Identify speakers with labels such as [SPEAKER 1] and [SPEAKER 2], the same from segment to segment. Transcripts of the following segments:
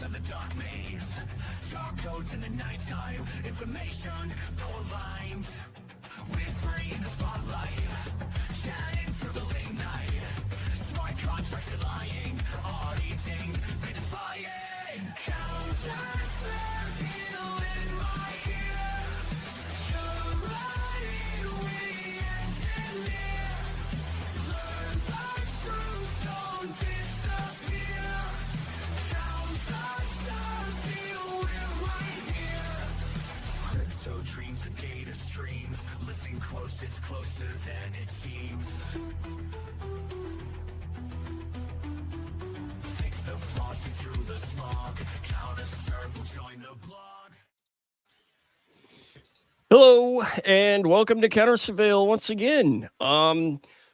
[SPEAKER 1] of the dark maze. Dark codes in the nighttime. Information, no aligned. We're free in the spotlight. Chatting through the late night. Smart contracts are lying. Auditing, redefying. CounterSurveil in my ear. Security we engineer. Learn the truth, don't disappear. CounterSurveil, we're right here. Crypto dreams and data streams. Listen close, it's closer than it seems. Fix the flaws, see through the smog. CounterSurveil, join the blog.
[SPEAKER 2] Hello, and welcome to CounterSurveil once again.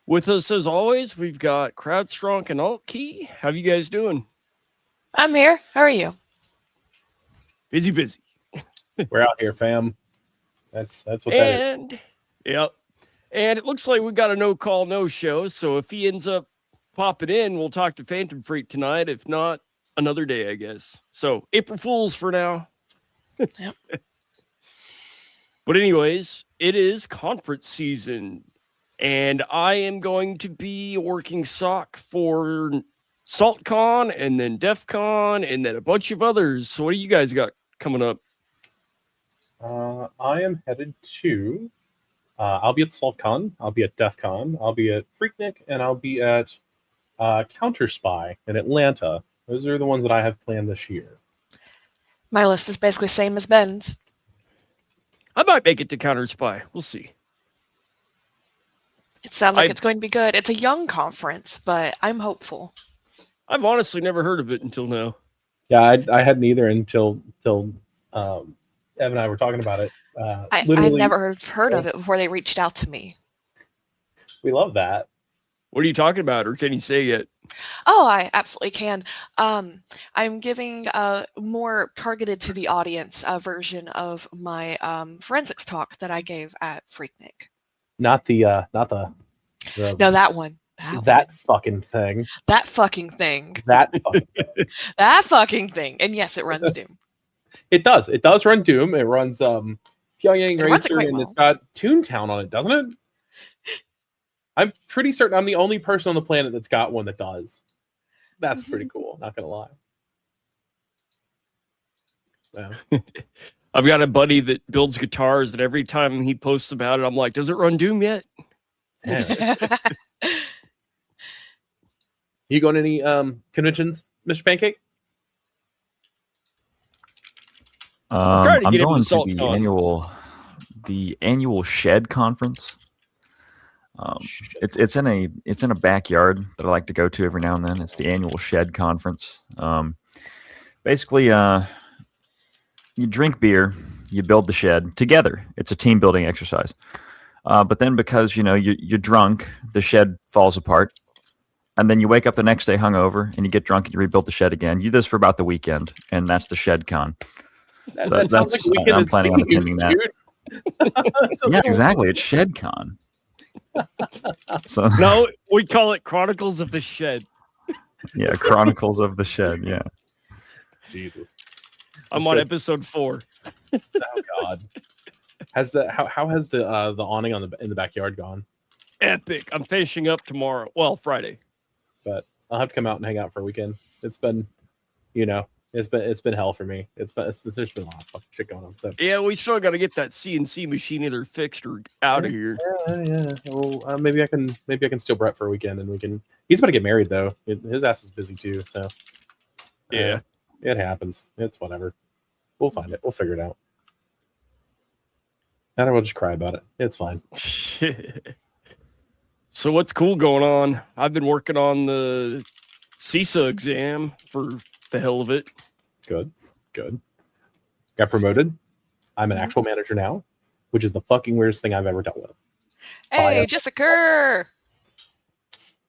[SPEAKER 2] With us as always, we've got CrowdStrong and AltKey. How you guys doing?
[SPEAKER 3] I'm here. How are you?
[SPEAKER 2] Busy.
[SPEAKER 4] We're out here, fam. That's what that is.
[SPEAKER 2] And yep. And it looks like we got a no call, no show. So if he ends up popping in, we'll talk to Phantom Phreak tonight. If not, another day, I guess. So April Fools for now.
[SPEAKER 3] Yep.
[SPEAKER 2] But anyways, it is conference season, and I am going to be working SOC for SaltCon and then DEF CON and then a bunch of others. So what do you guys got coming up?
[SPEAKER 4] I am headed to. I'll be at SaltCon. I'll be at DEF CON. I'll be at Freaknik, and I'll be at CounterSurveil in Atlanta. Those are the ones that I have planned this year.
[SPEAKER 3] My list is basically the same as Ben's.
[SPEAKER 2] I might make it to CounterSurveil. We'll see.
[SPEAKER 3] It sounds like it's going to be good. It's a young conference, but I'm hopeful.
[SPEAKER 2] I've honestly never heard of it until now.
[SPEAKER 4] Yeah, I hadn't either until Ev and I were talking about it.
[SPEAKER 3] I'd never heard of it before they reached out to me.
[SPEAKER 4] We love that.
[SPEAKER 2] What are you talking about, or can you say it?
[SPEAKER 3] Oh, I absolutely can. I'm giving a more targeted to the audience version of my forensics talk that I gave at Freaknik.
[SPEAKER 4] Not the
[SPEAKER 3] No, that one.
[SPEAKER 4] That fucking thing.
[SPEAKER 3] That fucking thing.
[SPEAKER 4] That fucking thing.
[SPEAKER 3] That fucking thing. And yes, it runs Doom.
[SPEAKER 4] It does. It does run Doom. It runs Pyongyang Racer, and
[SPEAKER 3] well.
[SPEAKER 4] it's got Toontown on it, doesn't it? I'm pretty certain I'm the only person on the planet that's got one that does. That's pretty cool. Not gonna lie. Yeah.
[SPEAKER 2] I've got a buddy that builds guitars, and every time he posts about it, I'm like, "Does it run Doom yet?"
[SPEAKER 4] You going to any conventions, Mr. Pancake?
[SPEAKER 2] trying to
[SPEAKER 5] I'm
[SPEAKER 2] get him
[SPEAKER 5] going
[SPEAKER 2] to
[SPEAKER 5] to the annual Shed conference. It's in a backyard that I like to go to every now and then. It's the annual Shed conference. Basically, you drink beer, you build the shed together. It's a team building exercise. But then because you're drunk, the shed falls apart, and then you wake up the next day hungover and you get drunk and you rebuild the shed again. You do this for about the weekend, and that's the Shed Con.
[SPEAKER 4] That sounds like a weekend
[SPEAKER 5] I'm planning on attending that.
[SPEAKER 4] Dude.
[SPEAKER 5] Yeah, exactly. It's Shed Con. So
[SPEAKER 2] No, we call it Chronicles of the Shed.
[SPEAKER 5] yeah, Chronicles of the Shed. Yeah.
[SPEAKER 4] Jesus.
[SPEAKER 2] I'm on episode 4.
[SPEAKER 4] Oh God. How has the awning in the backyard gone?
[SPEAKER 2] Epic. I'm finishing up tomorrow. Well, Friday.
[SPEAKER 4] But I'll have to come out and hang out for a weekend. It's been, it's been hell for me. There's been a lot of fucking shit going on. So.
[SPEAKER 2] Yeah, we still got to get that CNC machine either fixed or out of here.
[SPEAKER 4] Yeah. Well, maybe I can steal Brett for a weekend, and we can. He's about to get married though. His ass is busy too. So.
[SPEAKER 2] Yeah.
[SPEAKER 4] It happens. It's whatever. We'll find it. We'll figure it out. And I will just cry about it. It's fine.
[SPEAKER 2] So what's cool going on? I've been working on the CISA exam for the hell of it.
[SPEAKER 4] Good. Got promoted. I'm an actual manager now, which is the fucking weirdest thing I've ever dealt with.
[SPEAKER 3] Hey, Jessica!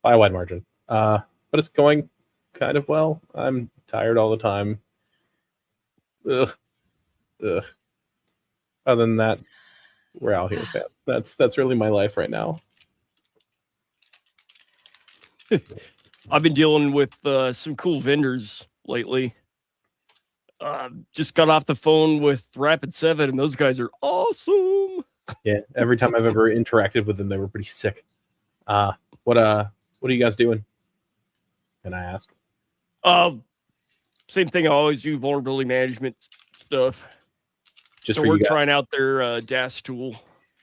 [SPEAKER 4] By a wide margin. But it's going kind of well. I'm tired all the time. Ugh. Other than that, we're out here, fam. That's really my life right now.
[SPEAKER 2] I've been dealing with some cool vendors lately. Just got off the phone with Rapid 7, and those guys are awesome.
[SPEAKER 4] Yeah, every time I've ever interacted with them, they were pretty sick. What are you guys doing? Can I ask?
[SPEAKER 2] Same thing I always do, vulnerability management stuff.
[SPEAKER 4] Just
[SPEAKER 2] So
[SPEAKER 4] for
[SPEAKER 2] we're
[SPEAKER 4] you guys.
[SPEAKER 2] trying out their DAS tool.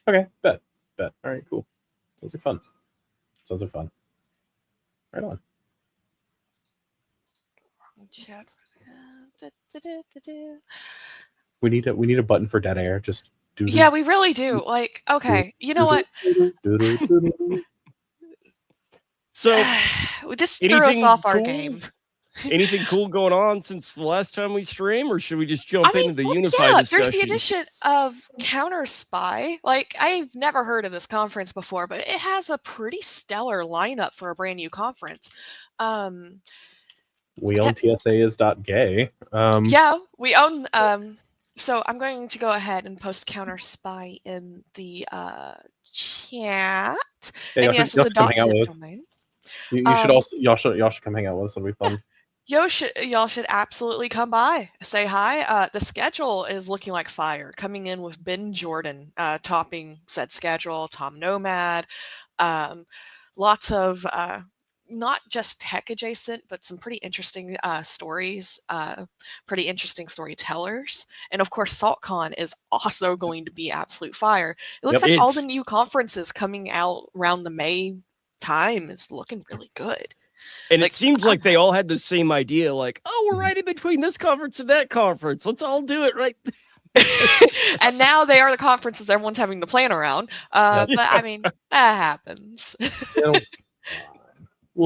[SPEAKER 4] Okay, bet. All right, cool. Sounds like fun. Right on.
[SPEAKER 3] Chat.
[SPEAKER 4] We need a button for dead air. Just do.
[SPEAKER 3] Yeah, we really do. Like, okay, you know what?
[SPEAKER 2] So
[SPEAKER 3] This threw us
[SPEAKER 2] anything
[SPEAKER 3] off our
[SPEAKER 2] cool?
[SPEAKER 3] game.
[SPEAKER 2] Anything cool going on since the last time we stream, or should we just jump into the Unify
[SPEAKER 3] yeah,
[SPEAKER 2] discussion?
[SPEAKER 3] there's the addition of CounterSurveil. Like, I've never heard of this conference before, but it has a pretty stellar lineup for a brand new conference.
[SPEAKER 4] We own TSA.gay.
[SPEAKER 3] Yeah, we own. So I'm going to go ahead and post CounterSurveil in the chat.
[SPEAKER 4] Yeah,
[SPEAKER 3] And yes, it's a .zip
[SPEAKER 4] us.
[SPEAKER 3] domain.
[SPEAKER 4] You should also y'all should come hang out with us. It'll be fun.
[SPEAKER 3] Y'all should absolutely come by, say hi. The schedule is looking like fire. Coming in with Ben Jordan topping said schedule, Tom Nomad, lots of not just tech adjacent, but some pretty interesting stories, pretty interesting storytellers, and of course SaltCon is also going to be absolute fire. It looks like all the new conferences coming out around the May time is looking really good.
[SPEAKER 2] And it seems like they all had the same idea, like, oh, we're right in between this conference and that conference. Let's all do it right.
[SPEAKER 3] And now they are the conferences everyone's having to plan around. But I mean, that happens.
[SPEAKER 4] It'll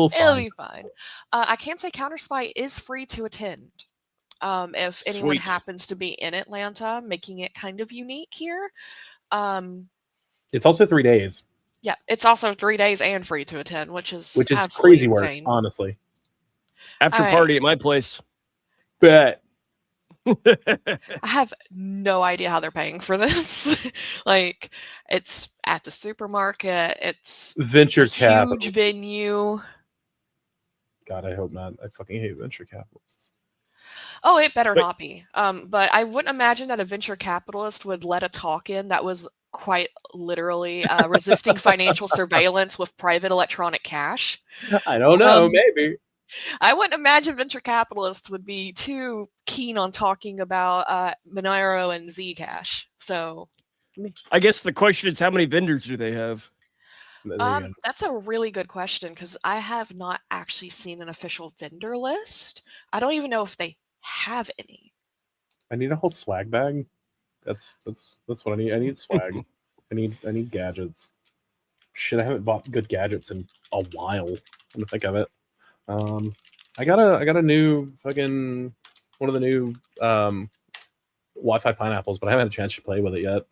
[SPEAKER 3] be fine. I can say CounterSurveil is free to attend. If anyone happens to be in Atlanta, making it kind of unique here.
[SPEAKER 4] It's also 3 days.
[SPEAKER 3] Yeah, it's also 3 days and free to attend, which is
[SPEAKER 4] crazy work,
[SPEAKER 3] insane.
[SPEAKER 4] honestly.
[SPEAKER 2] After party at my place.
[SPEAKER 4] Bet.
[SPEAKER 3] I have no idea how they're paying for this. Like, it's at the supermarket. It's
[SPEAKER 4] venture capital.
[SPEAKER 3] Huge venue.
[SPEAKER 4] God, I hope not. I fucking hate venture capitalists.
[SPEAKER 3] Oh, it better not be. But I wouldn't imagine that a venture capitalist would let a talk in that was quite literally resisting financial surveillance with private electronic cash.
[SPEAKER 4] I don't know, maybe.
[SPEAKER 3] I wouldn't imagine venture capitalists would be too keen on talking about Monero and Zcash. So
[SPEAKER 2] I guess the question is, how many vendors do they have?
[SPEAKER 3] That's a really good question, because I have not actually seen an official vendor list. I don't even know if they have any.
[SPEAKER 4] I need a whole swag bag. That's what I need. I need swag. I need gadgets. Shit, I haven't bought good gadgets in a while. When I think of it. I got a new fucking one of the new Wi-Fi pineapples, but I haven't had a chance to play with it yet,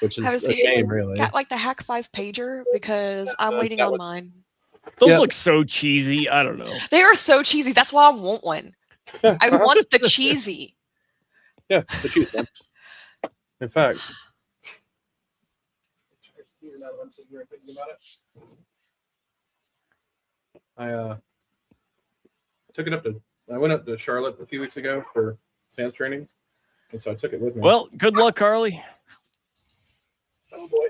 [SPEAKER 4] which is a shame, really.
[SPEAKER 3] Got like the Hack 5 pager, because I'm waiting on mine.
[SPEAKER 2] Those look so cheesy. I don't know.
[SPEAKER 3] They are so cheesy. That's why I want one.
[SPEAKER 4] Yeah.
[SPEAKER 3] I want the cheesy.
[SPEAKER 4] Yeah, the cheesy one. In fact, now that I'm sitting here thinking about it, I went up to Charlotte a few weeks ago for SANS training, and so I took it with me.
[SPEAKER 2] Well, good luck, Carly.
[SPEAKER 4] Oh boy.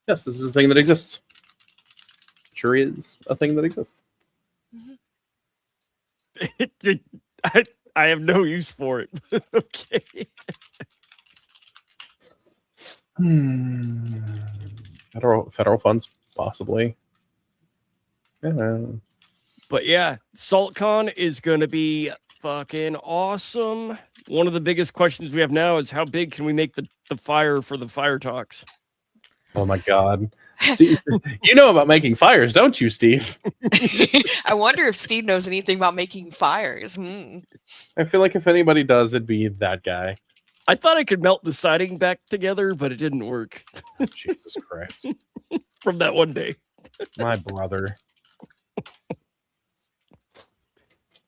[SPEAKER 4] Yes, this is a thing that exists. Sure is a thing that exists.
[SPEAKER 2] I have no use for it. Okay.
[SPEAKER 4] Federal funds, possibly. Yeah.
[SPEAKER 2] But yeah, SaltCon is going to be fucking awesome. One of the biggest questions we have now is, how big can we make the fire for the fire talks?
[SPEAKER 4] Oh my God. Steve, you know about making fires, don't you, Steve?
[SPEAKER 3] I wonder if Steve knows anything about making fires.
[SPEAKER 4] I feel like if anybody does, it'd be that guy.
[SPEAKER 2] I thought I could melt the siding back together, but it didn't work.
[SPEAKER 4] Jesus Christ.
[SPEAKER 2] From that one day.
[SPEAKER 4] My brother.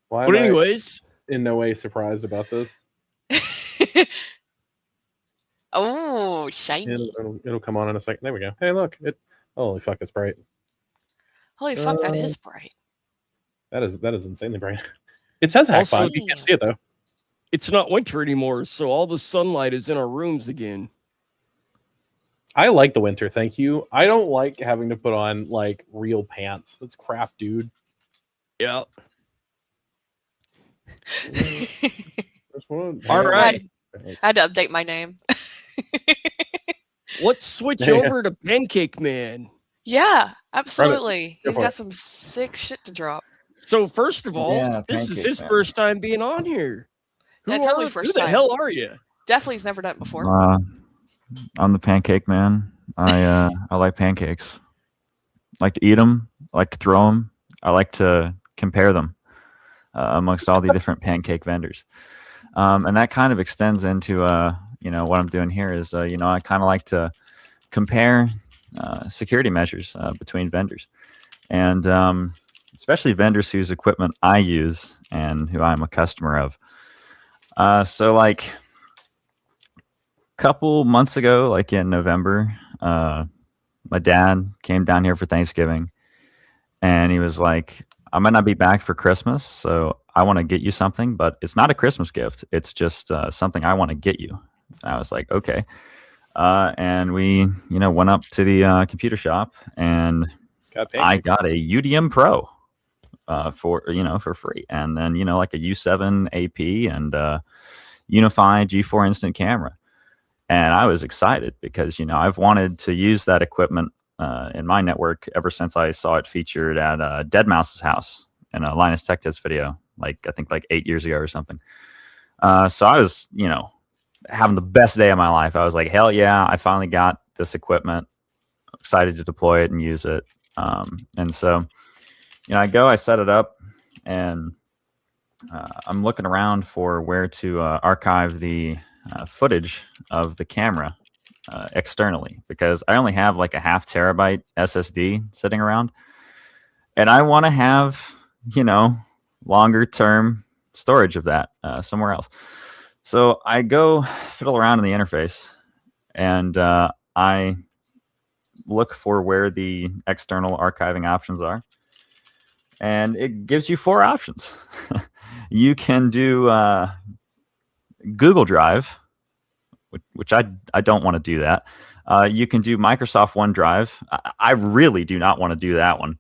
[SPEAKER 4] Why
[SPEAKER 2] but anyways,
[SPEAKER 4] in no way surprised about this.
[SPEAKER 3] Oh, shiny.
[SPEAKER 4] It'll come on in a second. There we go. Hey, look. Holy fuck, that's bright.
[SPEAKER 3] Holy fuck, that is bright.
[SPEAKER 4] That is insanely bright. It says hack
[SPEAKER 2] Also-
[SPEAKER 4] 5. You can't see it though.
[SPEAKER 2] It's not winter anymore, so all the sunlight is in our rooms again.
[SPEAKER 4] I like the winter, thank you. I don't like having to put on like real pants. That's crap, dude.
[SPEAKER 2] Yeah.
[SPEAKER 4] All
[SPEAKER 2] All right.
[SPEAKER 3] I had to update my name.
[SPEAKER 2] Let's switch
[SPEAKER 4] Yeah.
[SPEAKER 2] over to Pancake Man.
[SPEAKER 3] Yeah, absolutely.
[SPEAKER 4] Go
[SPEAKER 3] He's
[SPEAKER 4] for
[SPEAKER 3] got
[SPEAKER 4] it.
[SPEAKER 3] some sick shit to drop.
[SPEAKER 2] So first of all,
[SPEAKER 5] Yeah,
[SPEAKER 2] this is
[SPEAKER 5] Pancake
[SPEAKER 2] his
[SPEAKER 5] Man.
[SPEAKER 2] first time being on here.
[SPEAKER 3] Yeah, totally
[SPEAKER 2] Who
[SPEAKER 3] first
[SPEAKER 2] the
[SPEAKER 3] time.
[SPEAKER 2] hell are you?
[SPEAKER 3] Definitely he's never done it before.
[SPEAKER 5] I'm the Pancake Man. I like pancakes. I like to eat them. I like to throw them. I like to compare them amongst all the different pancake vendors. And that kind of extends into what I'm doing here is I kind of like to compare security measures between vendors, and especially vendors whose equipment I use and who I'm a customer of. So like a couple months ago, like in November, my dad came down here for Thanksgiving, and he was like, I might not be back for Christmas, so I want to get you something, but it's not a Christmas gift. It's just something I want to get you. And I was like, okay. And we, went up to the computer shop, and I got a UDM Pro for free. And then, like a U7 AP and Unify G4 instant camera. And I was excited because, I've wanted to use that equipment in my network ever since I saw it featured at Deadmau5's house in a Linus Tech Tips video, I think 8 years ago or something. So I was, having the best day of my life. I was like, hell yeah, I finally got this equipment. Excited to deploy it and use it. And so, I set it up, and I'm looking around for where to archive the footage of the camera externally, because I only have like a 0.5 terabyte SSD sitting around, and I want to have, longer term storage of that somewhere else. So I go fiddle around in the interface, and I look for where the external archiving options are. And it gives you 4 options. You can do Google Drive, which I don't want to do that. You can do Microsoft OneDrive. I really do not want to do that one.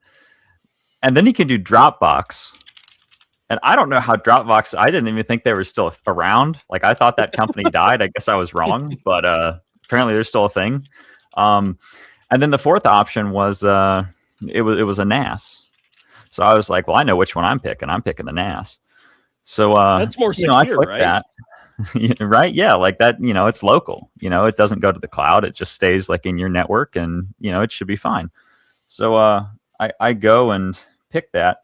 [SPEAKER 5] And then you can do Dropbox. And I don't know how Dropbox, I didn't even think they were still around. Like, I thought that company died. I guess I was wrong, but apparently there's still a thing. And then the 4th option was it was a NAS. So I was like, well, I know which one I'm picking. I'm picking the NAS. So
[SPEAKER 2] That's more secure,
[SPEAKER 5] I clicked
[SPEAKER 2] right?
[SPEAKER 5] that. Right? Yeah, like that, it's local. It doesn't go to the cloud. It just stays like in your network, and it should be fine. So I go and pick that.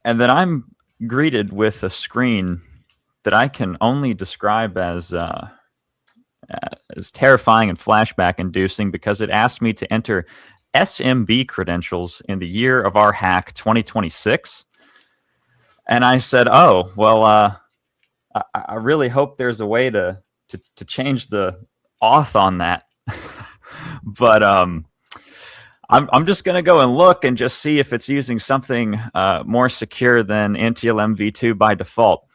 [SPEAKER 5] And then I'm greeted with a screen that I can only describe as terrifying and flashback inducing, because it asked me to enter SMB credentials in the year of our hack 2026. And I said, oh, well, I really hope there's a way to change the auth on that. But I'm just going to go and look and just see if it's using something more secure than NTLM v2 by default.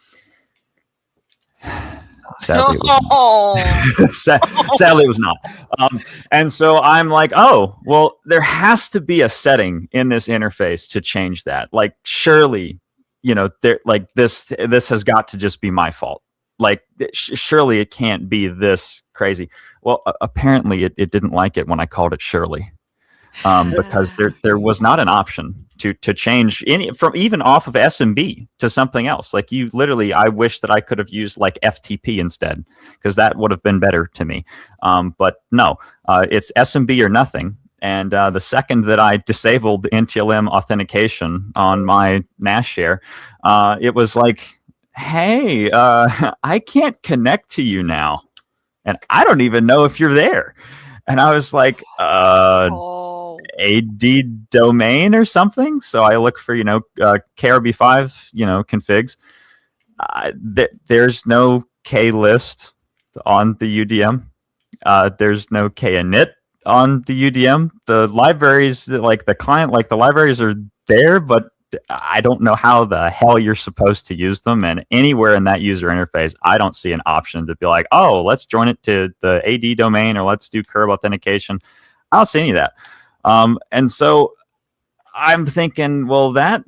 [SPEAKER 5] Sadly, it was not. And so I'm like, oh, well, there has to be a setting in this interface to change that. Like, surely, this has got to just be my fault. Like, surely it can't be this crazy. Well, apparently it didn't like it when I called it Shirley. Because there was not an option to change any from even off of SMB to something else. Like, I wish that I could have used like FTP instead, because that would have been better to me. But no, it's SMB or nothing. And the second that I disabled NTLM authentication on my NAS share, it was like, hey, I can't connect to you now, and I don't even know if you're there. And I was like, AD domain or something. So I look for, KRB5, configs. There's no K list on the UDM. There's no KInit on the UDM. The libraries, like the client, like the libraries are there, but I don't know how the hell you're supposed to use them. And anywhere in that user interface, I don't see an option to be like, oh, let's join it to the AD domain or let's do curb authentication. I don't see any of that. And so I'm thinking, well, that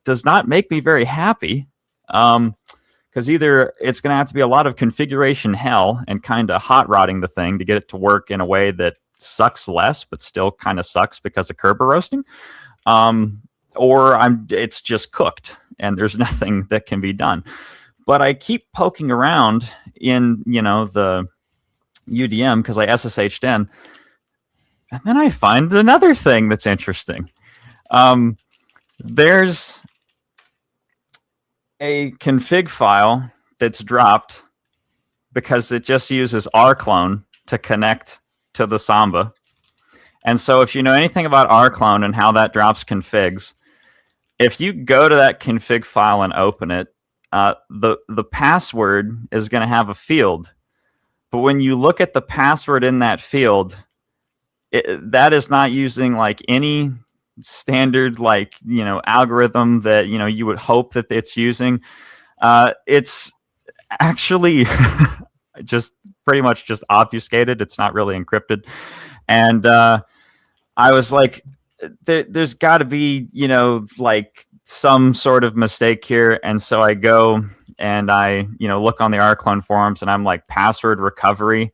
[SPEAKER 5] does not make me very happy. Because either it's going to have to be a lot of configuration hell and kind of hot rodding the thing to get it to work in a way that sucks less, but still kind of sucks because of Kerber roasting, or it's just cooked and there's nothing that can be done. But I keep poking around in the UDM because I SSH'd in, and then I find another thing that's interesting. There's a config file that's dropped because it just uses rclone to connect to the Samba. And so if you know anything about rclone and how that drops configs, if you go to that config file and open it, the password is going to have a field. But when you look at the password in that field, that is not using like any standard algorithm that you would hope that it's using. It's actually just pretty much just obfuscated. It's not really encrypted. And I was like, there's got to be some sort of mistake here. And so I go and I look on the rclone forums and I'm like, password recovery.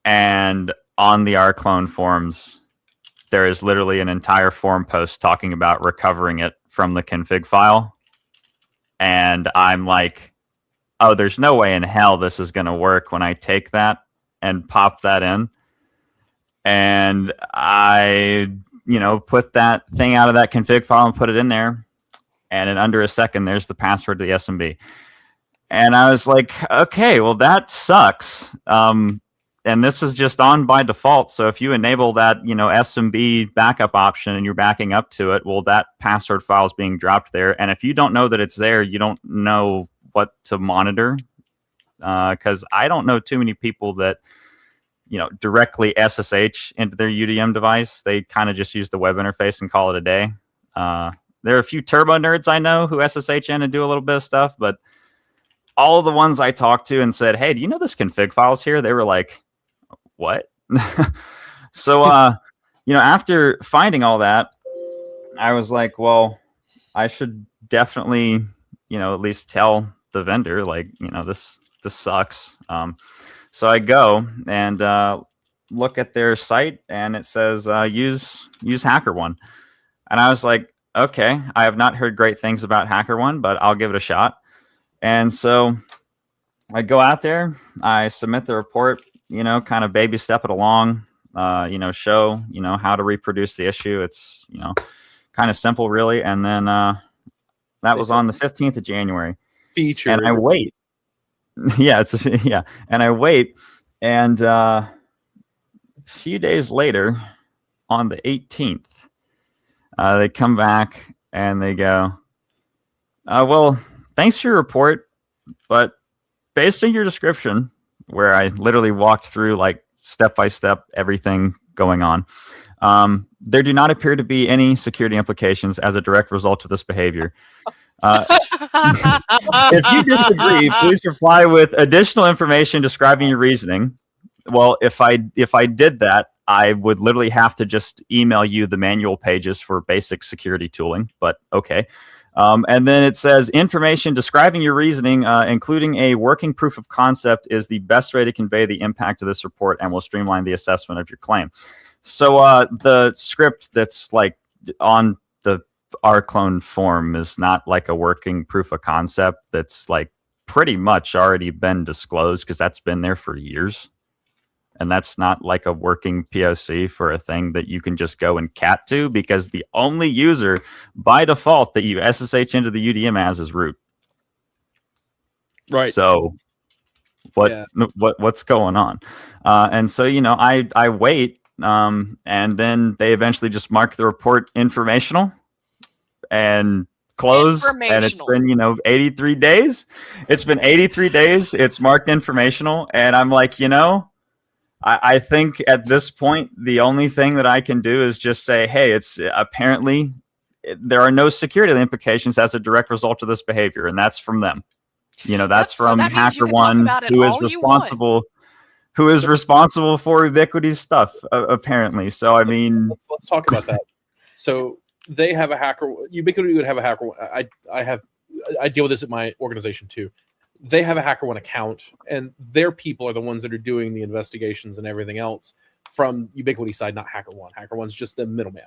[SPEAKER 5] And on the rclone forums, there is literally an entire forum post talking about recovering it from the config file. And I'm like, oh, there's no way in hell this is going to work when I take that and pop that in. And I, put that thing out of that config file and put it in there. And in under a second, there's the password to the SMB. And I was like, okay, well, that sucks. And this is just on by default. So if you enable that, SMB backup option and you're backing up to it, well, that password file is being dropped there. And if you don't know that it's there, you don't know what to monitor. Because I don't know too many people that, directly SSH into their UDM device. They kind of just use the web interface and call it a day. There are a few turbo nerds I know who SSH in and do a little bit of stuff, but all of the ones I talked to and said, hey, do you know this config file's here? They were like, what? So, after finding all that, I was like, well, I should definitely, at least tell the vendor, this sucks. So I go and look at their site and it says, use HackerOne. And I was like, okay, I have not heard great things about HackerOne, but I'll give it a shot. And so I go out there, I submit the report, kind of baby step it along, show, how to reproduce the issue. It's, kind of simple, really. And then that was on the 15th of January.
[SPEAKER 4] Feature.
[SPEAKER 5] And I wait. Yeah, And I wait. And a few days later, on the 18th, they come back and they go, well, thanks for your report, but based on your description, where I literally walked through step by step everything going on, there do not appear to be any security implications as a direct result of this behavior. If you disagree, please reply with additional information describing your reasoning. Well, if I did that, I would literally have to just email you the manual pages for basic security tooling, but okay. And then it says information describing your reasoning, including a working proof of concept, is the best way to convey the impact of this report and will streamline the assessment of your claim. So the script that's on the rclone form is not a working proof of concept that's pretty much already been disclosed because that's been there for years. And that's not a working POC for a thing that you can just go and cat to, because the only user by default that you SSH into the UDM as is root.
[SPEAKER 2] Right.
[SPEAKER 5] So what's going on? And so, I wait, and then they eventually just mark the report informational and close. And it's been, 83 days. It's been 83 days. It's marked informational. And I'm like, I think at this point, the only thing that I can do is just say, hey, it's apparently there are no security implications as a direct result of this behavior, and that's from them. That's
[SPEAKER 3] so
[SPEAKER 5] from
[SPEAKER 3] that means you can talk
[SPEAKER 5] HackerOne,
[SPEAKER 3] about it
[SPEAKER 5] who is
[SPEAKER 3] all you want.
[SPEAKER 5] responsible for Ubiquiti's stuff, apparently. So I mean,
[SPEAKER 4] let's talk about that. So they have a hacker. Ubiquity would have a hacker. I deal with this at my organization too. They have a HackerOne account, and their people are the ones that are doing the investigations and everything else from Ubiquity side, not HackerOne. HackerOne's just the middleman.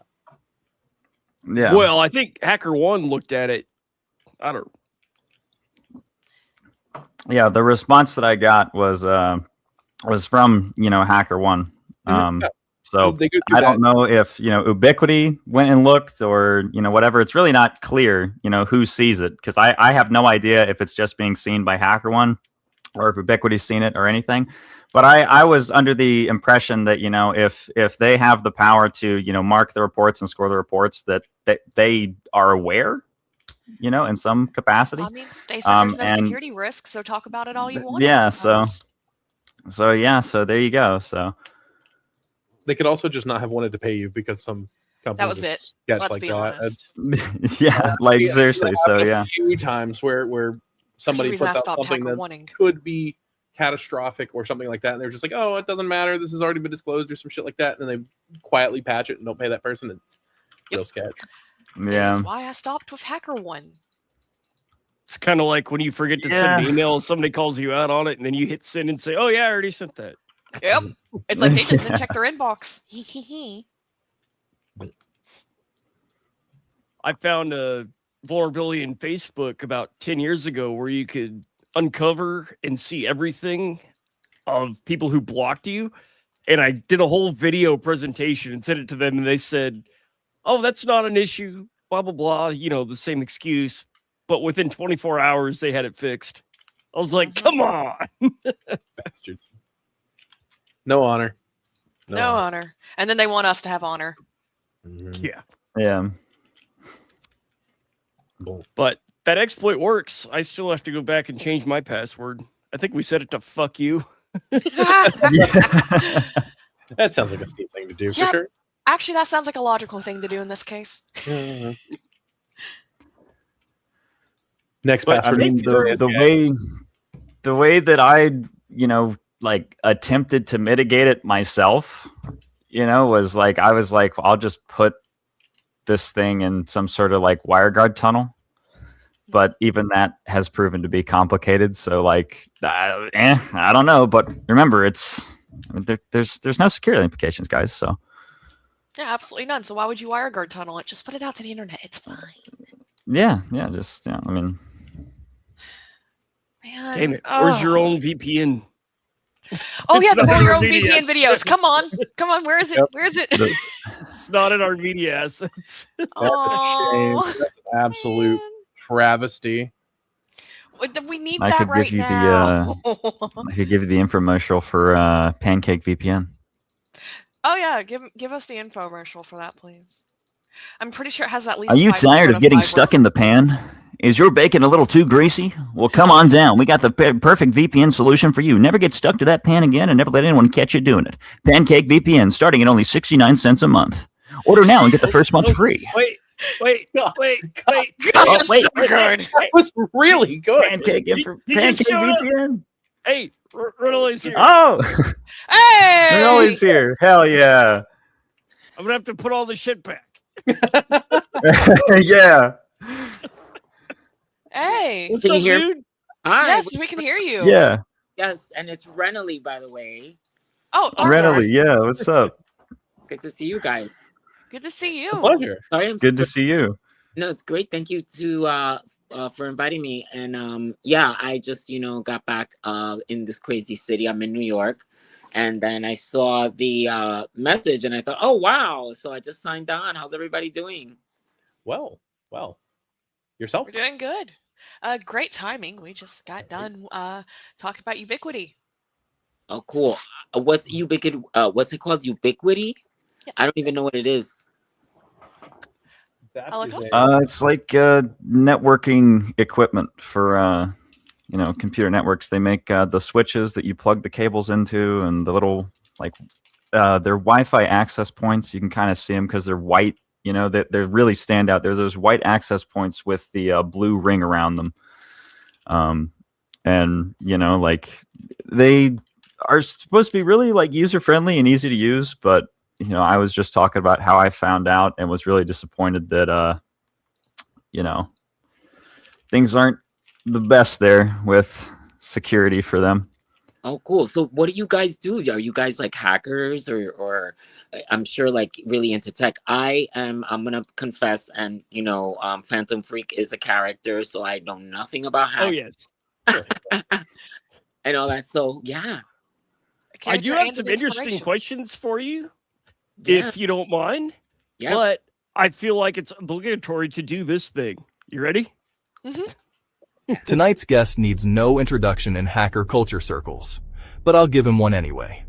[SPEAKER 5] yeah.
[SPEAKER 2] Well, I think HackerOne looked at it. I don't.
[SPEAKER 5] Yeah, the response that I got was from HackerOne. So
[SPEAKER 4] They go through
[SPEAKER 5] I
[SPEAKER 4] that.
[SPEAKER 5] don't know if Ubiquity went and looked or whatever. It's really not clear who sees it, because I have no idea if it's just being seen by HackerOne or if Ubiquity's seen it or anything. But I was under the impression that if they have the power to mark the reports and score the reports, that they are aware in some capacity.
[SPEAKER 3] I mean, they said there's no
[SPEAKER 5] and-
[SPEAKER 3] security risk, so talk about it all you want.
[SPEAKER 5] yeah,
[SPEAKER 3] I suppose.
[SPEAKER 5] so there you go. So
[SPEAKER 4] They could also just not have wanted to pay you because some company
[SPEAKER 3] That was it.
[SPEAKER 4] sketch
[SPEAKER 3] Let's
[SPEAKER 4] like
[SPEAKER 3] be
[SPEAKER 4] that.
[SPEAKER 3] honest.
[SPEAKER 5] yeah, like
[SPEAKER 4] Yeah,
[SPEAKER 5] seriously.
[SPEAKER 4] That
[SPEAKER 5] So
[SPEAKER 4] happened
[SPEAKER 5] yeah.
[SPEAKER 4] a few times where somebody
[SPEAKER 3] There's a reason
[SPEAKER 4] puts
[SPEAKER 3] I
[SPEAKER 4] out
[SPEAKER 3] stopped
[SPEAKER 4] something that
[SPEAKER 3] HackerOneing.
[SPEAKER 4] could be catastrophic or something like that, and they're just like, oh, it doesn't matter, this has already been disclosed or some shit like that, and then they quietly patch it and don't pay that person. It's real sketch.
[SPEAKER 5] Yeah.
[SPEAKER 3] That's why I stopped with HackerOne.
[SPEAKER 2] It's kind of like when you forget to send an email, somebody calls you out on it, and then you hit send and say, "Oh yeah, I already sent that."
[SPEAKER 3] Yep. It's like they just
[SPEAKER 5] Yeah.
[SPEAKER 3] didn't check their inbox. Hee hee hee.
[SPEAKER 2] I found a vulnerability in Facebook about 10 years ago where you could uncover and see everything of people who blocked you. And I did a whole video presentation and sent it to them, and they said, "Oh, that's not an issue, blah, blah, blah." The same excuse. But within 24 hours, they had it fixed. I was like, come on.
[SPEAKER 4] Bastards. No honor.
[SPEAKER 3] No honor. And then they want us to have honor.
[SPEAKER 4] Mhm.
[SPEAKER 2] Yeah.
[SPEAKER 5] Yeah.
[SPEAKER 4] Bull.
[SPEAKER 2] But that exploit works. I still have to go back and change my password. I think we set it to fuck you.
[SPEAKER 4] That sounds like a Steve thing to do for
[SPEAKER 3] Yep.
[SPEAKER 4] sure.
[SPEAKER 3] Actually, that sounds like a logical thing to do in this case.
[SPEAKER 4] Mhm. Next
[SPEAKER 5] But I
[SPEAKER 4] password.
[SPEAKER 5] mean, the way that I, attempted to mitigate it myself, was like, I was like, I'll just put this thing in some sort of like WireGuard tunnel. But even that has proven to be complicated. So I don't know. But remember, there's no security implications, guys. So
[SPEAKER 3] Yeah, absolutely none. So why would you WireGuard tunnel it? Just put it out to the internet. It's fine.
[SPEAKER 5] yeah, I mean,
[SPEAKER 3] Man.
[SPEAKER 2] Damn it. Where's your own VPN?
[SPEAKER 3] Oh yeah,
[SPEAKER 2] It's
[SPEAKER 3] the
[SPEAKER 2] not
[SPEAKER 3] roll your
[SPEAKER 2] our
[SPEAKER 3] own
[SPEAKER 2] media
[SPEAKER 3] VPN videos.
[SPEAKER 2] assets.
[SPEAKER 3] Come on. Come on. Where is it?
[SPEAKER 4] Yep.
[SPEAKER 3] Where is it?
[SPEAKER 2] It's not in our media assets.
[SPEAKER 4] That's
[SPEAKER 3] Aw,
[SPEAKER 4] a shame. That's an absolute
[SPEAKER 3] man.
[SPEAKER 4] travesty.
[SPEAKER 3] We need
[SPEAKER 5] I
[SPEAKER 3] that
[SPEAKER 5] could
[SPEAKER 3] right
[SPEAKER 5] give you
[SPEAKER 3] now.
[SPEAKER 5] I could give you the infomercial for Pancake VPN.
[SPEAKER 3] Oh yeah, give us the infomercial for that, please. I'm pretty sure it has at least.
[SPEAKER 5] Are you
[SPEAKER 3] 5%
[SPEAKER 5] tired of getting
[SPEAKER 3] fiber.
[SPEAKER 5] stuck in the pan? Is your bacon a little too greasy? Well, come on down. We got the perfect VPN solution for you. Never get stuck to that pan again, and never let anyone catch you doing it. Pancake VPN, starting at only 69 cents a month. Order now and get the first month free.
[SPEAKER 2] Wait.
[SPEAKER 3] God,
[SPEAKER 5] Oh,
[SPEAKER 3] that's
[SPEAKER 5] wait,
[SPEAKER 3] so
[SPEAKER 5] wait,
[SPEAKER 3] good.
[SPEAKER 4] That was really good.
[SPEAKER 5] Pancake
[SPEAKER 2] You just
[SPEAKER 5] Pancake
[SPEAKER 2] showed up.
[SPEAKER 5] VPN.
[SPEAKER 2] Hey, Renoly's here.
[SPEAKER 5] Oh,
[SPEAKER 3] Hey!
[SPEAKER 5] Renoly's here. Hell yeah.
[SPEAKER 2] I'm going to have to put all the shit back.
[SPEAKER 5] Yeah.
[SPEAKER 3] Hey!
[SPEAKER 2] What's
[SPEAKER 6] Can you
[SPEAKER 2] up,
[SPEAKER 6] hear-
[SPEAKER 2] dude?
[SPEAKER 6] Hi.
[SPEAKER 3] Yes, we can hear you.
[SPEAKER 5] Yeah.
[SPEAKER 6] Yes, and it's Renoly, by the way.
[SPEAKER 3] Oh, Arthur,
[SPEAKER 5] Renoly, yeah. What's up?
[SPEAKER 6] Good to see you guys.
[SPEAKER 3] good to see you.
[SPEAKER 4] It's a pleasure.
[SPEAKER 6] Sorry, I'm
[SPEAKER 5] Good to see you.
[SPEAKER 6] No, it's great. Thank you to for inviting me. And yeah, I just got back in this crazy city. I'm in New York, and then I saw the message, and I thought, oh wow! So I just signed on. How's everybody doing?
[SPEAKER 4] Well. Yourself?
[SPEAKER 3] We're doing good. Great timing. We just got done talking about Ubiquity.
[SPEAKER 6] Oh, cool. What's Ubiquity? What's it called? Ubiquity?
[SPEAKER 3] Yeah.
[SPEAKER 6] I don't even know what it is.
[SPEAKER 4] That
[SPEAKER 3] I'll
[SPEAKER 4] is
[SPEAKER 3] look
[SPEAKER 4] a-
[SPEAKER 5] It's like networking equipment for computer networks. They make the switches that you plug the cables into, and the little they're Wi-Fi access points. You can kind of see them because they're white, You know, that they really stand out. There's those white access points with the blue ring around them. And, you know, like they are supposed to be really like user friendly and easy to use. But, you know, I was just talking about how I found out and was really disappointed that, you know, things aren't the best there with security for them.
[SPEAKER 6] Oh, cool. So what do you guys do? Are you guys like hackers or I'm sure like really into tech? I'm gonna confess, and you know, Phantom Phreak is a character, so I know nothing about
[SPEAKER 2] Oh
[SPEAKER 6] hacking
[SPEAKER 2] yes.
[SPEAKER 6] and all that. So yeah,
[SPEAKER 2] I do
[SPEAKER 3] Character
[SPEAKER 2] have
[SPEAKER 3] and
[SPEAKER 2] some
[SPEAKER 3] an
[SPEAKER 2] interesting
[SPEAKER 3] inspiration.
[SPEAKER 2] questions for you,
[SPEAKER 6] yeah,
[SPEAKER 2] if you don't mind.
[SPEAKER 6] yeah.
[SPEAKER 2] But I feel like it's obligatory to do this thing. You ready?
[SPEAKER 7] Tonight's guest needs no introduction in hacker culture circles, but I'll give him one anyway.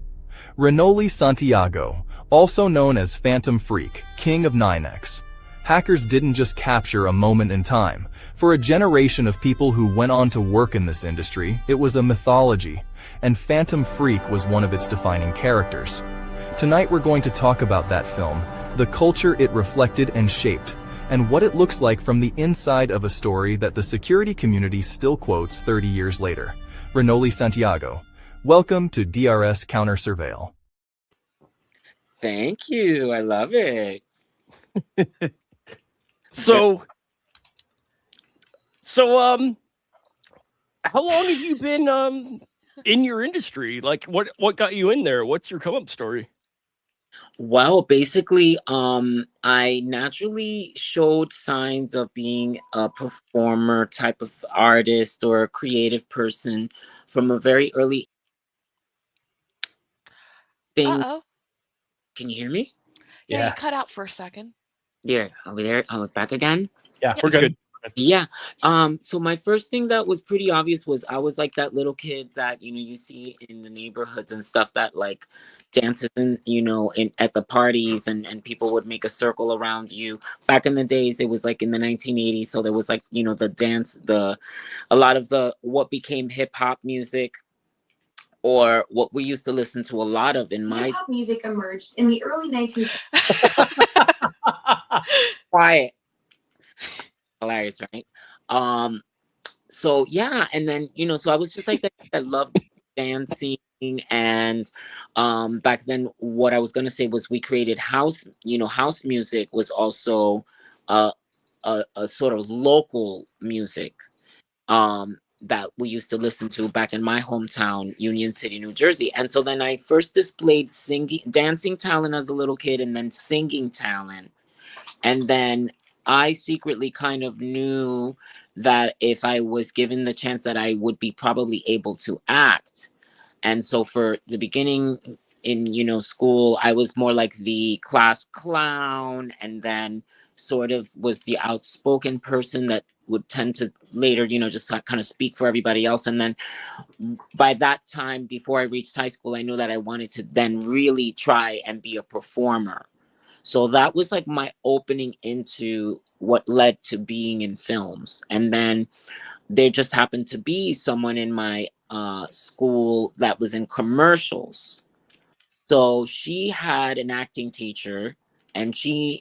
[SPEAKER 7] Renoly Santiago, also known as Phantom Phreak, king of NYNEX. Hackers didn't just capture a moment in time. For a generation of people who went on to work in this industry, it was a mythology, and Phantom Phreak was one of its defining characters. Tonight we're going to talk about that film, the culture it reflected and shaped, and what it looks like from the inside of a story that the security community still quotes 30 years later. Renoly Santiago, welcome to DRS CounterSurveil.
[SPEAKER 6] Thank you. I love it.
[SPEAKER 2] So, how long have you been in your industry? Like, what got you in there? What's your come up story?
[SPEAKER 6] Well, basically, I naturally showed signs of being a performer type of artist or a creative person from a very early thing.
[SPEAKER 3] Uh-oh.
[SPEAKER 6] Can you hear me?
[SPEAKER 3] Yeah,
[SPEAKER 4] Yeah.
[SPEAKER 3] you cut out for a second.
[SPEAKER 6] There, are we there? Are we back again?
[SPEAKER 4] Yeah,
[SPEAKER 3] Yeah.
[SPEAKER 4] we're
[SPEAKER 2] It's
[SPEAKER 4] good.
[SPEAKER 6] Yeah. So my first thing that was pretty obvious was I was like that little kid that, you know, you see in the neighborhoods and stuff that like dances in, you know, at the parties and people would make a circle around you. Back in the days, it was like in the 1980s. So there was like, you know, a lot of the what became hip hop music, or what we used to listen to a lot of in my
[SPEAKER 8] Hip hop music emerged in the early 1960s.
[SPEAKER 6] quiet. Hilarious, right? So yeah, and then you know, so I was just like that. I loved dancing, and back then, what I was gonna say was we created house. You know, house music was also uh, a sort of local music that we used to listen to back in my hometown, Union City, New Jersey. And so then I first displayed dancing talent as a little kid, and then singing talent, and then I secretly kind of knew that if I was given the chance that I would be probably able to act. And so for the beginning in, you know, school, I was more like the class clown, and then sort of was the outspoken person that would tend to later, you know, just kind of speak for everybody else. And then by that time, before I reached high school, I knew that I wanted to then really try and be a performer. So that was like my opening into what led to being in films. And then there just happened to be someone in my school that was in commercials. So she had an acting teacher, and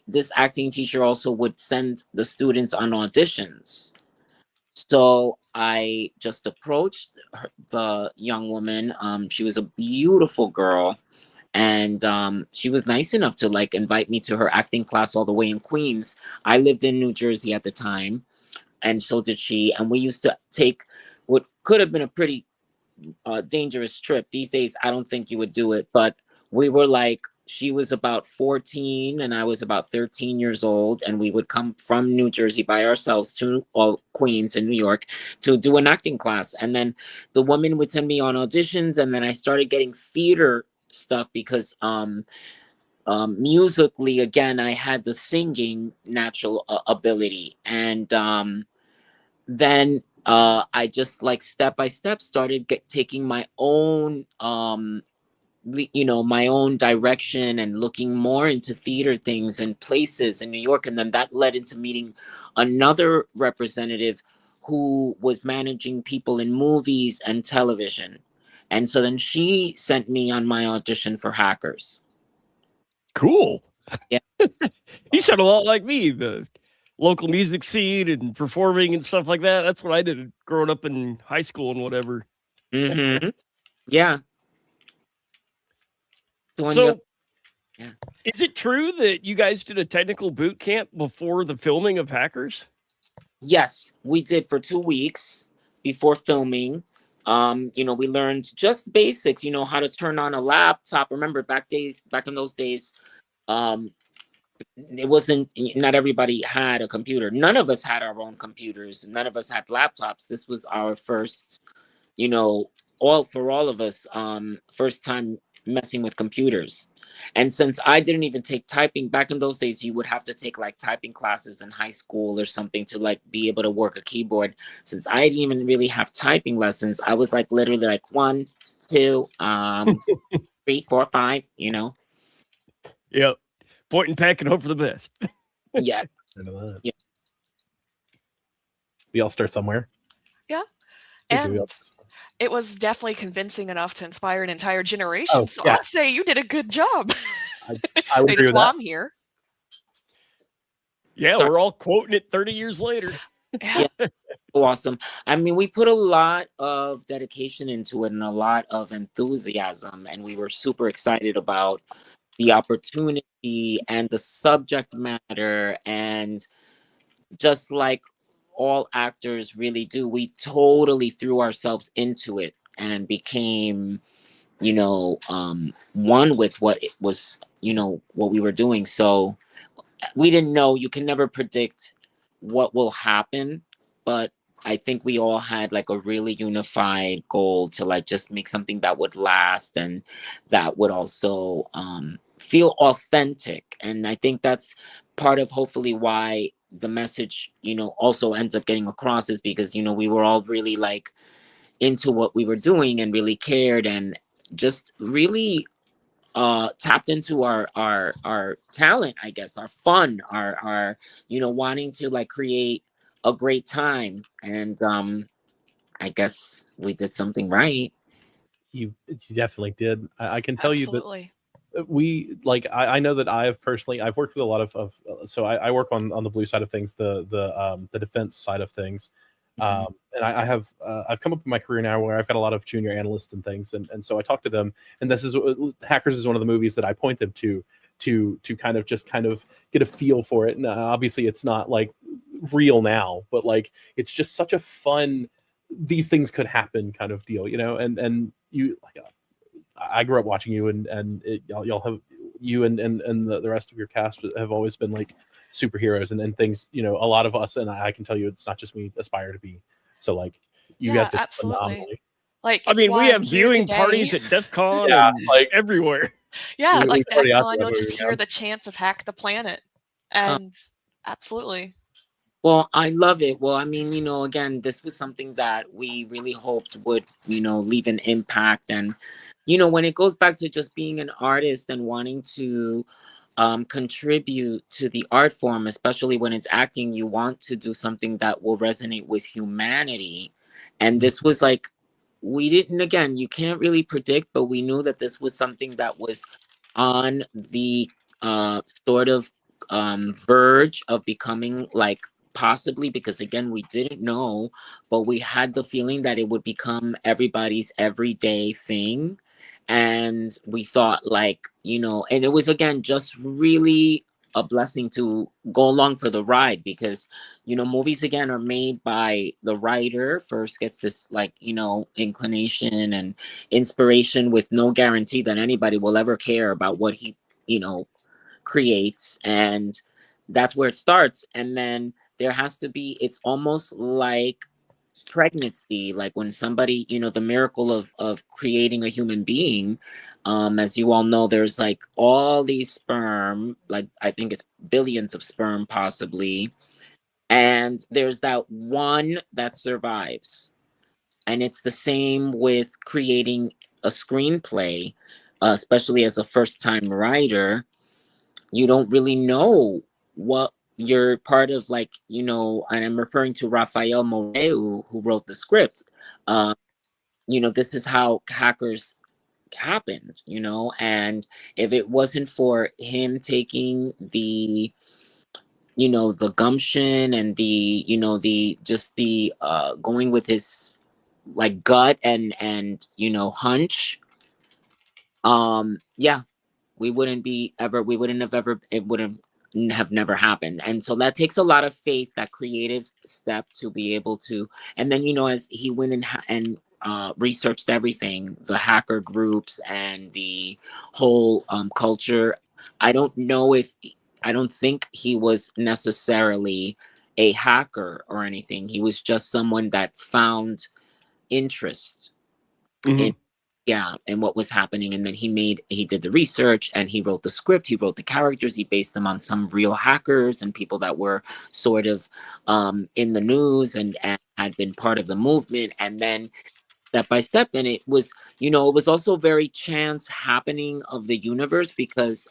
[SPEAKER 6] this acting teacher also would send the students on auditions. So I just approached the young woman. She was a beautiful girl, and she was nice enough to like invite me to her acting class all the way in Queens. I lived in New Jersey at the time, and so did she. And we used to take what could have been a pretty dangerous trip. These days, I don't think you would do it, but we were like, she was about 14 and I was about 13 years old, and we would come from New Jersey by ourselves to Queens and New York to do an acting class. And then the woman would send me on auditions, and then I started getting theater stuff because musically, again, I had the singing natural ability. And then I just like step by step started taking my own you know, my own direction and looking more into theater things and places in New York. And then that led into meeting another representative who was managing people in movies and television. And so then she sent me on my audition for Hackers.
[SPEAKER 2] Cool.
[SPEAKER 6] Yeah.
[SPEAKER 2] You sound a lot like me, the local music scene and performing and stuff like that. That's what I did growing up in high school and whatever.
[SPEAKER 6] Mm-hmm. Yeah. So on your
[SPEAKER 2] So, is it true that you guys did a technical boot camp before the filming of Hackers?
[SPEAKER 6] Yes, we did for 2 weeks before filming. We learned just basics, how to turn on a laptop. Remember back in those days, um, it wasn't, not everybody had a computer. None of us had our own computers. None of us had laptops. This was our first, all of us, first time messing with computers. And since I didn't even take typing back in those days, you would have to take like typing classes in high school or something to like be able to work a keyboard. Since I didn't even really have typing lessons, I was like literally like 1, 2, 3, 4, 5,
[SPEAKER 2] Yep. Point and pack and hope for the best.
[SPEAKER 6] Yeah.
[SPEAKER 4] That.
[SPEAKER 6] Yeah.
[SPEAKER 4] We all start somewhere.
[SPEAKER 3] Yeah.
[SPEAKER 4] We do, we all
[SPEAKER 3] And
[SPEAKER 4] start somewhere.
[SPEAKER 3] it was definitely convincing enough to inspire an entire generation.
[SPEAKER 4] Oh,
[SPEAKER 3] So
[SPEAKER 4] yeah.
[SPEAKER 3] I'd say you did a good job.
[SPEAKER 4] I would agree
[SPEAKER 3] That's
[SPEAKER 4] with
[SPEAKER 3] why
[SPEAKER 4] that.
[SPEAKER 3] I'm here.
[SPEAKER 2] Yeah,
[SPEAKER 6] Sorry.
[SPEAKER 2] we're all quoting it 30 years later.
[SPEAKER 3] Yeah.
[SPEAKER 6] Awesome. I mean, we put a lot of dedication into it and a lot of enthusiasm, and we were super excited about the opportunity and the subject matter. And just like all actors really do, we totally threw ourselves into it and became, one with what it was, what we were doing. So we didn't know. You can never predict what will happen, but I think we all had like a really unified goal to like just make something that would last and that would also feel authentic. And I think that's part of hopefully why the message, also ends up getting across, is because, we were all really like into what we were doing and really cared and just really tapped into our talent, I guess, our fun, our wanting to like create a great time. And I guess we did something right.
[SPEAKER 4] You definitely did. I can tell you that
[SPEAKER 3] Absolutely.
[SPEAKER 4] we like I know that I've worked with a lot of so I work on the blue side of things, the defense side of things. And I've come up in my career now where I've got a lot of junior analysts and things, and so I talk to them, and this is Hackers is one of the movies that I point them to kind of get a feel for it. And obviously it's not like real now, but like it's just such a fun, these things could happen kind of deal, and you like I grew up watching you, and y'all have you and the rest of your cast have always been like superheroes and things. A lot of us, and I can tell you, it's not just me, aspire to be. So like, you
[SPEAKER 3] Yeah,
[SPEAKER 4] guys did
[SPEAKER 3] absolutely.
[SPEAKER 4] phenomenally.
[SPEAKER 3] Like,
[SPEAKER 2] I
[SPEAKER 3] it's
[SPEAKER 2] mean,
[SPEAKER 3] why
[SPEAKER 2] we
[SPEAKER 3] I'm
[SPEAKER 2] have
[SPEAKER 3] here
[SPEAKER 2] viewing
[SPEAKER 3] today.
[SPEAKER 2] parties at DEF CON
[SPEAKER 4] Yeah,
[SPEAKER 2] and
[SPEAKER 4] like
[SPEAKER 2] everywhere.
[SPEAKER 3] Yeah,
[SPEAKER 4] we
[SPEAKER 3] like
[SPEAKER 4] already
[SPEAKER 3] DEF
[SPEAKER 4] out
[SPEAKER 3] CON,
[SPEAKER 4] there,
[SPEAKER 3] you'll just
[SPEAKER 4] movie,
[SPEAKER 3] hear
[SPEAKER 4] yeah.
[SPEAKER 3] the chants of Hack the Planet. And absolutely.
[SPEAKER 6] Well, I love it. Well, I mean, again, this was something that we really hoped would, leave an impact. And, when it goes back to just being an artist and wanting to contribute to the art form, especially when it's acting, you want to do something that will resonate with humanity. And this was like, we didn't, again, you can't really predict, but we knew that this was something that was on the sort of verge of becoming like, possibly, because again we didn't know, but we had the feeling that it would become everybody's everyday thing. And we thought like, and it was again just really a blessing to go along for the ride, because movies again are made by the writer first, gets this like inclination and inspiration with no guarantee that anybody will ever care about what he creates. And that's where it starts. And then there has to be, it's almost like pregnancy, like when somebody, the miracle of creating a human being. As you all know, there's like all these sperm, like I think it's billions of sperm possibly, and there's that one that survives. And it's the same with creating a screenplay, especially as a first time writer. You don't really know what you're part of, like, and I'm referring to Rafael Moreu, who wrote the script. This is how Hackers happened, you know. And if it wasn't for him taking the, you know, the gumption and the, you know, the just the going with his like gut and you know, hunch, yeah, we wouldn't have ever, it wouldn't have never happened. And so that takes a lot of faith, that creative step, to be able to. And then, you know, as he went and researched everything, the hacker groups and the whole culture, I don't know if, I don't think he was necessarily a hacker or anything. He was just someone that found interest in,
[SPEAKER 2] Mhm.
[SPEAKER 6] yeah, and what was happening. And then he did the research and he wrote the script, he wrote the characters, he based them on some real hackers and people that were sort of in the news and had been part of the movement. And then step by step, and it was, you know, it was also very chance happening of the universe, because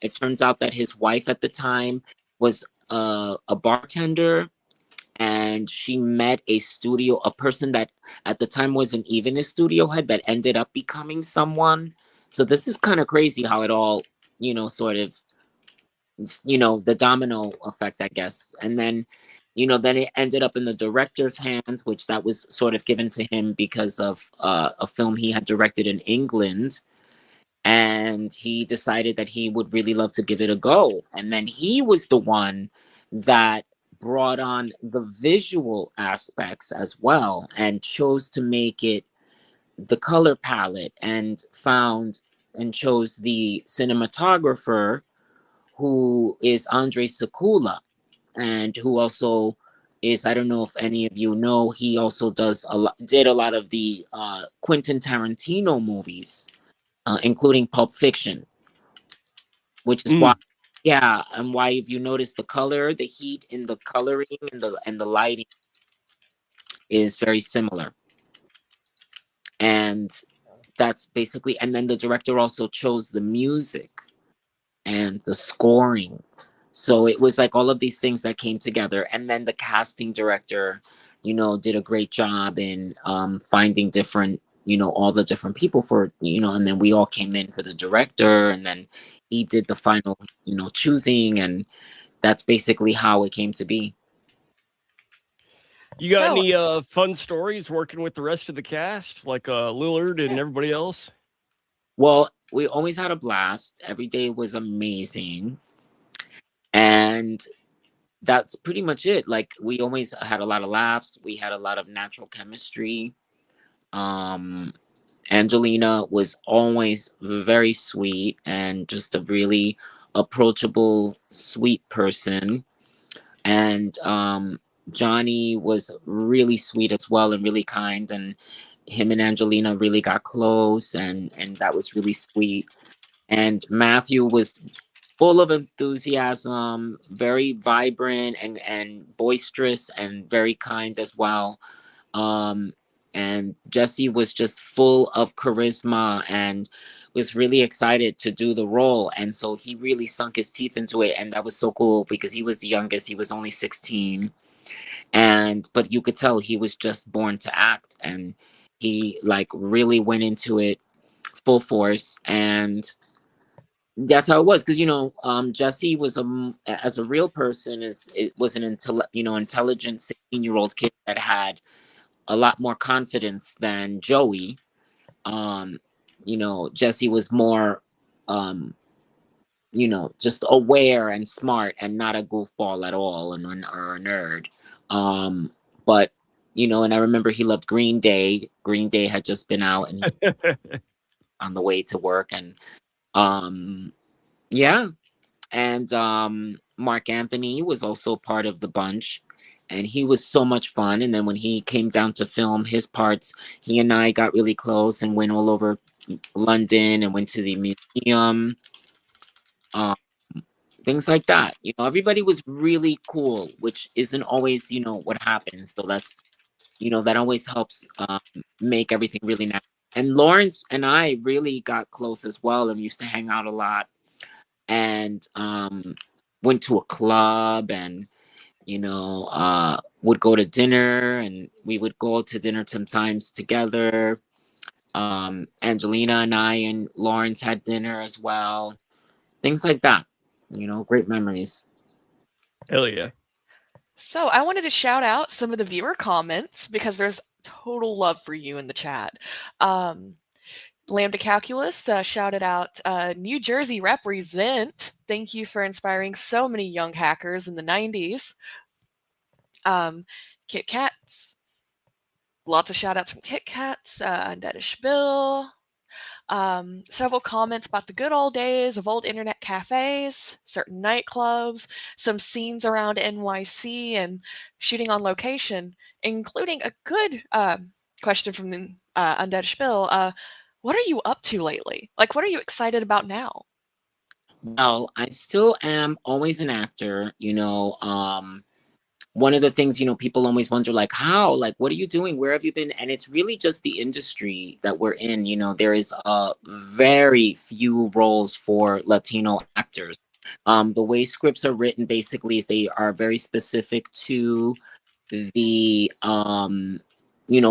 [SPEAKER 6] it turns out that his wife at the time was a bartender, and she met a person that at the time wasn't even a studio head, that ended up becoming someone. So this is kind of crazy how it all, you know, sort of, you know, the domino effect, I guess. And then, you know, then it ended up in the director's hands, which that was sort of given to him because of a film he had directed in England. And he decided that he would really love to give it a go. And then he was the one that brought on the visual aspects as well, and chose to make it the color palette, and found and chose the cinematographer, who is Andre Sakula, and who also is, I don't know if any of you know, he also did a lot of the Quentin Tarantino movies, including Pulp Fiction, which is why,
[SPEAKER 2] Mm.
[SPEAKER 6] yeah, and why, if you notice the color, the heat in the coloring and the lighting is very similar. And that's basically, and then the director also chose the music and the scoring. So it was like all of these things that came together. And then the casting director, you know, did a great job in finding different, you know, all the different people for, you know, and then we all came in for the director, and then he did the final, you know, choosing. And that's basically how it came to be.
[SPEAKER 2] You got
[SPEAKER 3] So,
[SPEAKER 2] any fun stories working with the rest of the cast, like Lillard and everybody else?
[SPEAKER 6] Well, we always had a blast. Every day was amazing. And that's pretty much it. Like, we always had a lot of laughs. We had a lot of natural chemistry. Um, Angelina was always very sweet and just a really approachable, sweet person. And Johnny was really sweet as well, and really kind. And him and Angelina really got close, and that was really sweet. And Matthew was full of enthusiasm, very vibrant and boisterous, and very kind as well. Um, and Jesse was just full of charisma and was really excited to do the role. And so he really sunk his teeth into it. And that was so cool, because he was the youngest. He was only 16. And, but you could tell he was just born to act. And he like really went into it full force. And that's how it was. Cause you know, Jesse was as a real person, it was an intelligent 16-year-old kid that had a lot more confidence than Joey. Um, you know, Jesse was more, um, you know, just aware and smart and not a goofball at all, or a nerd. But you know, and I remember he loved Green Day. Green Day had just been out and on the way to work, and yeah, and Mark Anthony was also part of the bunch, and he was so much fun. And then when he came down to film his parts, he and I got really close and went all over London and went to the museum, um, things like that. You know, everybody was really cool, which isn't always, you know, what happens. So that's, you know, that always helps make everything really nice. And Lawrence and I really got close as well, and we used to hang out a lot, and went to a club, and you know, would go to dinner, and we would go to dinner sometimes together. Angelina and I and Lawrence had dinner as well. Things like that. Great memories.
[SPEAKER 2] Hell yeah.
[SPEAKER 3] So I wanted to shout out some of the viewer comments because there's total love for you in the chat. Lambda Calculus shouted out, New Jersey represent. Thank you for inspiring so many young hackers in the 90s. Kit Kats. Lots of shout outs from Kit Kats, Deadish Bill. Several comments about the good old days of old internet cafes, certain nightclubs, some scenes around NYC, and shooting on location, including a good question from the Undead Spill. What are you up to lately? Like, what are you excited about now?
[SPEAKER 6] Well, I still am always an actor. One of the things, people always wonder, like, how, like, what are you doing? Where have you been? And it's really just the industry that we're in. There is very few roles for Latino actors. The way scripts are written basically is they are very specific to the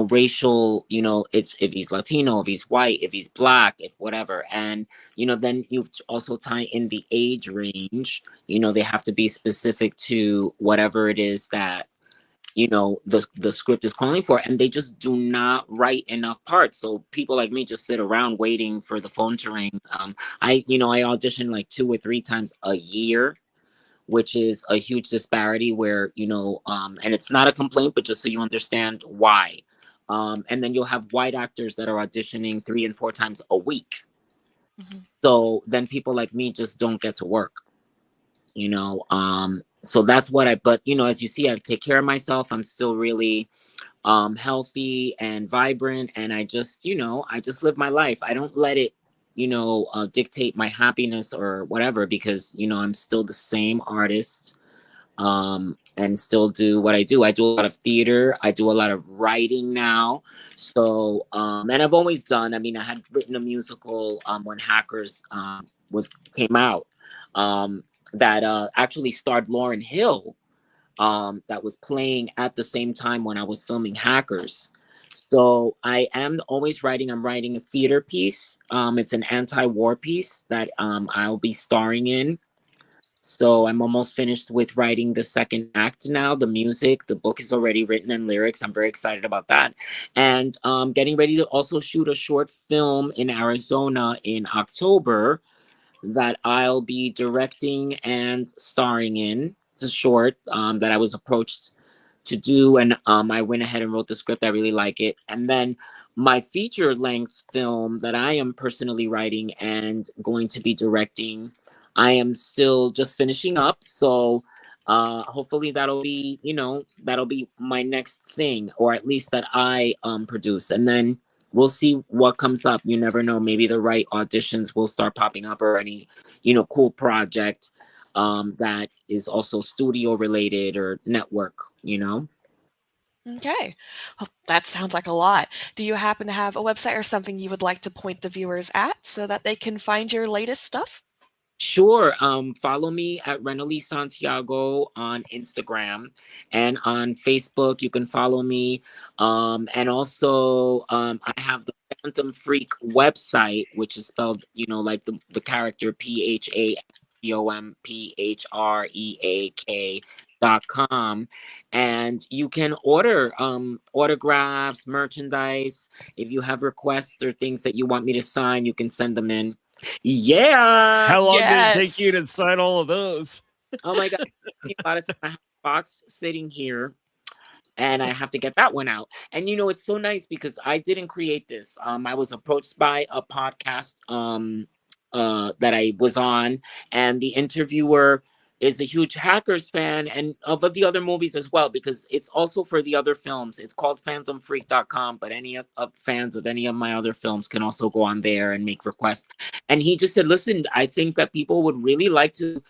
[SPEAKER 6] racial, if he's Latino, if he's white, if he's black, if whatever. And then you also tie in the age range. They have to be specific to whatever it is that the script is calling for, and they just do not write enough parts, so people like me just sit around waiting for the phone to ring. I audition like 2 or 3 times a year, which is a huge disparity where, and it's not a complaint, but just so you understand why. And then you'll have white actors that are auditioning 3 and 4 times a week.
[SPEAKER 3] Mm-hmm.
[SPEAKER 6] So then people like me just don't get to work, so that's what but as you see, I take care of myself. I'm still really healthy and vibrant, and I just live my life. I don't let it dictate my happiness or whatever, because I'm still the same artist, and still do what I do. I do a lot of theater, I do a lot of writing now. So and I've always done, I had written a musical when Hackers came out, that actually starred Lauryn Hill, that was playing at the same time when I was filming Hackers. So I am always writing. I'm writing a theater piece. It's an anti-war piece that I'll be starring in. So I'm almost finished with writing the second act now. The music, the book is already written, and lyrics. I'm very excited about that. And getting ready to also shoot a short film in Arizona in October that I'll be directing and starring in. It's a short that I was approached to do, and I went ahead and wrote the script. I really like it. And then my feature length film that I am personally writing and going to be directing, I am still just finishing up. So hopefully that'll be my next thing, or at least that I produce. And then we'll see what comes up. You never know. Maybe the right auditions will start popping up, or any, cool project that is also studio related or network,
[SPEAKER 3] Okay. Well, that sounds like a lot. Do you happen to have a website or something you would like to point the viewers at so that they can find your latest stuff?
[SPEAKER 6] Sure. Follow me at Renoly Santiago on Instagram, and on Facebook. You can follow me. And also, I have the Phantom Phreak website, which is spelled, like the character PHATOMPHREAK.com. And you can order autographs, merchandise. If you have requests or things that you want me to sign, you can send them in. Yeah.
[SPEAKER 2] How long did it take you
[SPEAKER 3] Yes.
[SPEAKER 2] to sign all of those?
[SPEAKER 6] Oh my God. A lot of time I have a box sitting here, and I have to get that one out. And it's so nice because I didn't create this. I was approached by a podcast that I was on, and the interviewer is a huge Hackers fan, and of the other movies as well, because it's also for the other films. It's called phantomphreak.com, but any of fans of any of my other films can also go on there and make requests. And he just said, listen, I think that people would really like to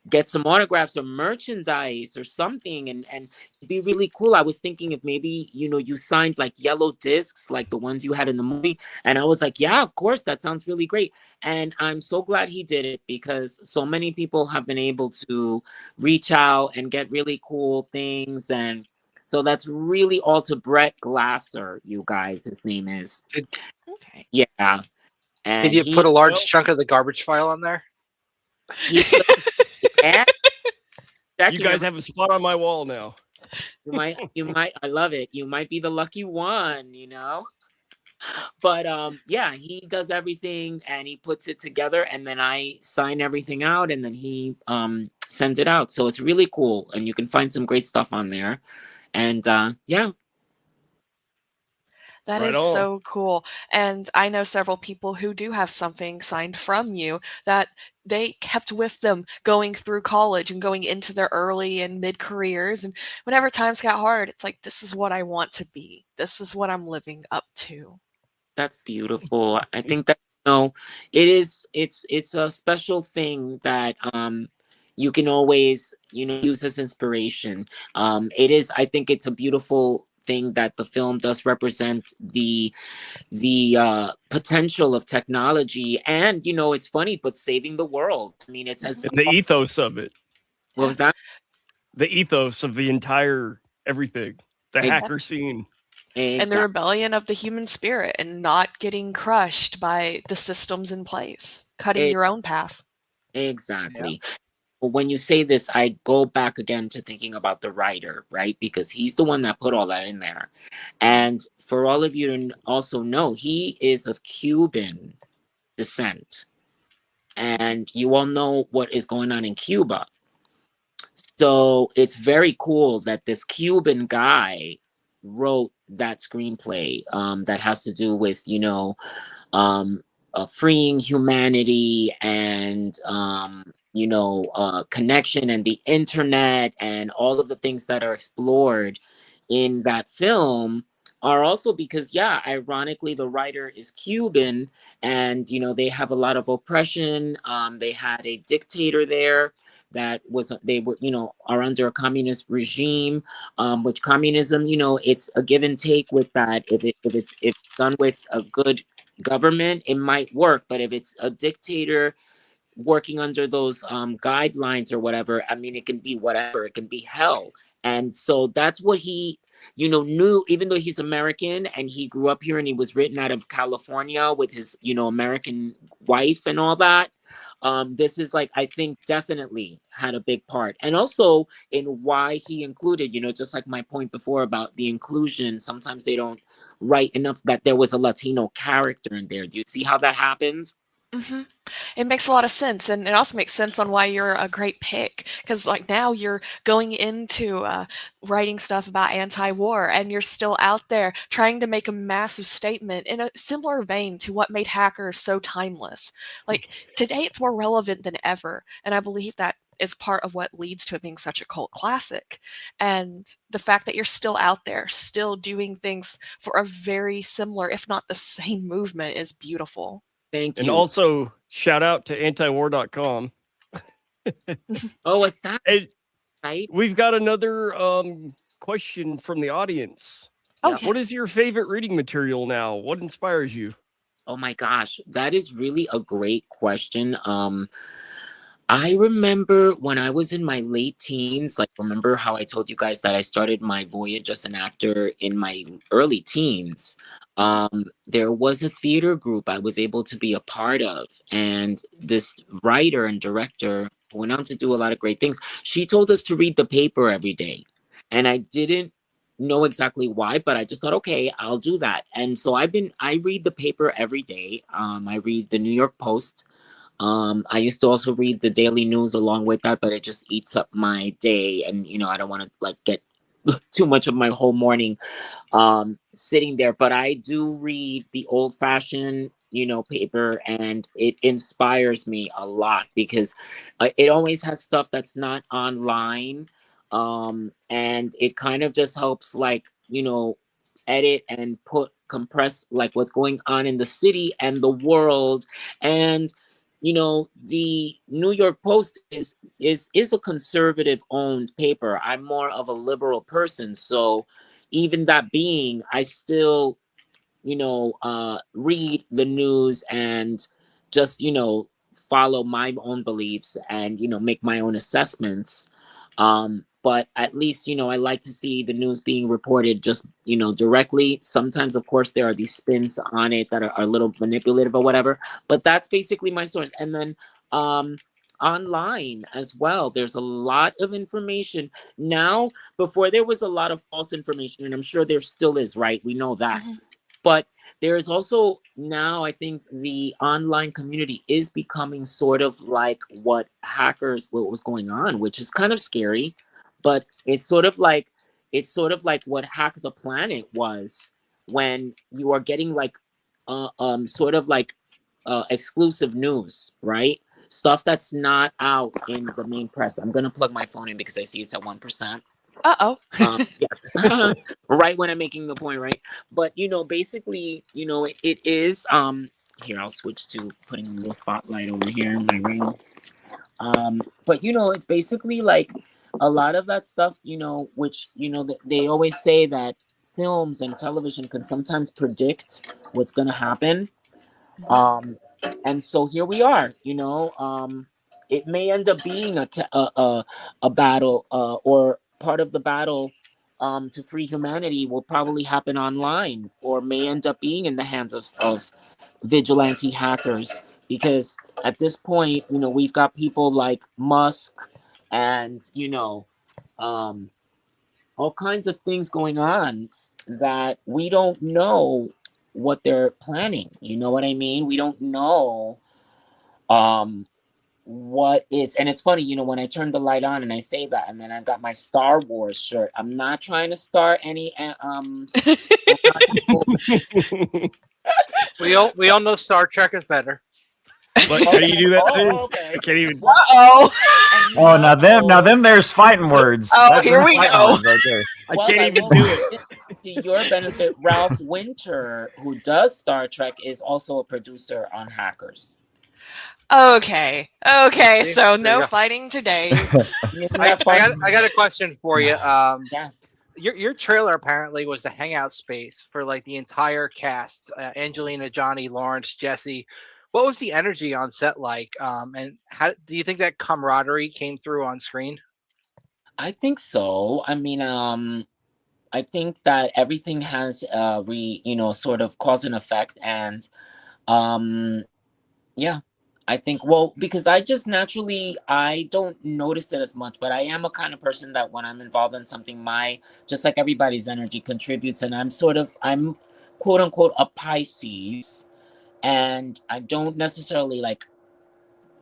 [SPEAKER 6] get some autographs or merchandise or something, and it'd be really cool. I was thinking if maybe you signed like yellow discs like the ones you had in the movie. And I was like, yeah, of course, that sounds really great. And I'm so glad he did it, because so many people have been able to reach out and get really cool things. And so that's really all to Brett Glasser, you guys, his name is.
[SPEAKER 3] Okay.
[SPEAKER 6] Yeah. And
[SPEAKER 9] Can you
[SPEAKER 6] he,
[SPEAKER 9] put a large
[SPEAKER 2] Well-
[SPEAKER 9] chunk of the garbage file on there?
[SPEAKER 6] he yeah, Jack,
[SPEAKER 2] You
[SPEAKER 6] you
[SPEAKER 2] guys
[SPEAKER 6] never-
[SPEAKER 2] have a spot on my wall now.
[SPEAKER 6] you might, I love it. You might be the lucky one, But yeah, he does everything and he puts it together, and then I sign everything out, and then he sends it out. So it's really cool, and you can find some great stuff on there. And yeah.
[SPEAKER 3] That
[SPEAKER 2] Right
[SPEAKER 3] is
[SPEAKER 2] on.
[SPEAKER 3] so cool. And I know several people who do have something signed from you that they kept with them going through college and going into their early and mid careers. And whenever times got hard, it's like, this is what I want to be. This is what I'm living up to.
[SPEAKER 6] That's beautiful. I think that it's a special thing that you can always use as inspiration. It is, I think it's a beautiful thing that the film does represent the potential of technology, and it's funny, but saving the world. I mean, it's as
[SPEAKER 2] And the ethos of it.
[SPEAKER 6] what was that?
[SPEAKER 2] The ethos of the entire everything. The
[SPEAKER 6] Ex-
[SPEAKER 2] hacker scene.
[SPEAKER 3] And the
[SPEAKER 6] Exactly.
[SPEAKER 3] rebellion of the human spirit and not getting crushed by the systems in place, cutting
[SPEAKER 6] It-
[SPEAKER 3] your own path.
[SPEAKER 6] Exactly. But when you say this, I go back again to thinking about the writer, right? Because he's the one that put all that in there. And for all of you to also know, he is of Cuban descent. And you all know what is going on in Cuba. So it's very cool that this Cuban guy wrote that screenplay that has to do with, freeing humanity and connection and the internet, and all of the things that are explored in that film are also because, yeah, ironically, the writer is Cuban, and they have a lot of oppression. They had a dictator there that was, they were, are under a communist regime, which communism, it's a give and take with that. If done with a good government, it might work. But if it's a dictator working under those guidelines or whatever, I mean, it can be whatever. It can be hell. And so that's what he, knew, even though he's American and he grew up here and he was written out of California with his, American wife and all that. This is like, I think definitely had a big part. And also in why he included, just like my point before about the inclusion, sometimes they don't write enough that there was a Latino character in there. Do you see how that happens?
[SPEAKER 3] Hmm. It makes a lot of sense, and it also makes sense on why you're a great pick. Because like now you're going into writing stuff about anti-war, and you're still out there trying to make a massive statement in a similar vein to what made hackers so timeless. Like today, it's more relevant than ever, and I believe that is part of what leads to it being such a cult classic. And the fact that you're still out there, still doing things for a very similar, if not the same movement, is beautiful.
[SPEAKER 6] Thank
[SPEAKER 2] And
[SPEAKER 6] you.
[SPEAKER 2] also, shout out to antiwar.com.
[SPEAKER 6] Oh, it's that
[SPEAKER 2] Hey,
[SPEAKER 6] right?
[SPEAKER 2] we've got another question from the audience.
[SPEAKER 3] Oh,
[SPEAKER 6] Yep.
[SPEAKER 3] yes.
[SPEAKER 2] What is your favorite reading material now? What inspires you?
[SPEAKER 6] Oh my gosh, that is really a great question. I remember when I was in my late teens, like remember how I told you guys that I started my voyage as an actor in my early teens. There was a theater group I was able to be a part of, and this writer and director went on to do a lot of great things. She told us to read the paper every day, and I didn't know exactly why, but I just thought, okay, I'll do that. And so I read the paper every day. I read the New York Post. I used to also read the daily news along with that, but it just eats up my day, and I don't want to like get too much of my whole morning sitting there. But I do read the old fashioned paper, and it inspires me a lot because it always has stuff that's not online, and it kind of just helps like edit and put compress like what's going on in the city and the world. And the New York Post is a conservative owned paper. I'm more of a liberal person, so even that being, I still read the news and just follow my own beliefs and make my own assessments. but at least, you know, I like to see the news being reported just, you know, directly. Sometimes, of course, there are these spins on it that are a little manipulative or whatever, but that's basically my source. And then online as well, there's a lot of information now. Before, there was a lot of false information, and I'm sure there still is, right? We know that. But there is also now, I think the online community is becoming sort of like what was going on, which is kind of scary. But it's sort of like what Hack the Planet was, when you are getting like sort of like exclusive news, right? Stuff that's not out in the main press. I'm gonna plug my phone in because I see it's at 1%. Yes. Right when I'm making the point, right? But you know, basically, you know, it is here, I'll switch to putting the spotlight over here in my room. But you know, it's basically like a lot of that stuff, you know, which, you know, they always say that films and television can sometimes predict what's going to happen. And so here we are, you know. It may end up being a battle, or part of the battle to free humanity will probably happen online, or may end up being in the hands of vigilante hackers, because at this point, you know, we've got people like Musk and, you know, all kinds of things going on that we don't know what they're planning. You know what I mean? We don't know what is, and it's funny, you know, when I turn the light on and I say that, and then I've got my Star Wars shirt. I'm not trying to start any
[SPEAKER 9] we all know Star Trek is better.
[SPEAKER 2] But how do you do that?
[SPEAKER 6] Okay.
[SPEAKER 2] I can't even.
[SPEAKER 5] Oh, now them there's fighting words.
[SPEAKER 3] Here we go.
[SPEAKER 5] Right there.
[SPEAKER 2] I can't even do it.
[SPEAKER 6] To your benefit, Ralph Winter, who does Star Trek, is also a producer on Hackers.
[SPEAKER 3] Okay, so no fighting today.
[SPEAKER 9] I got a question for you.
[SPEAKER 6] Yeah.
[SPEAKER 9] Your trailer apparently was the hangout space for like the entire cast: Angelina, Johnny, Lawrence, Jesse. What was the energy on set like? And how do you think that camaraderie came through on screen?
[SPEAKER 6] I think so. I mean, I think that everything has sort of cause and effect, and yeah. I think, well, because I just naturally, I don't notice it as much, but I am a kind of person that when I'm involved in something, just like everybody's energy contributes, and I'm quote unquote a Pisces, and I don't necessarily like,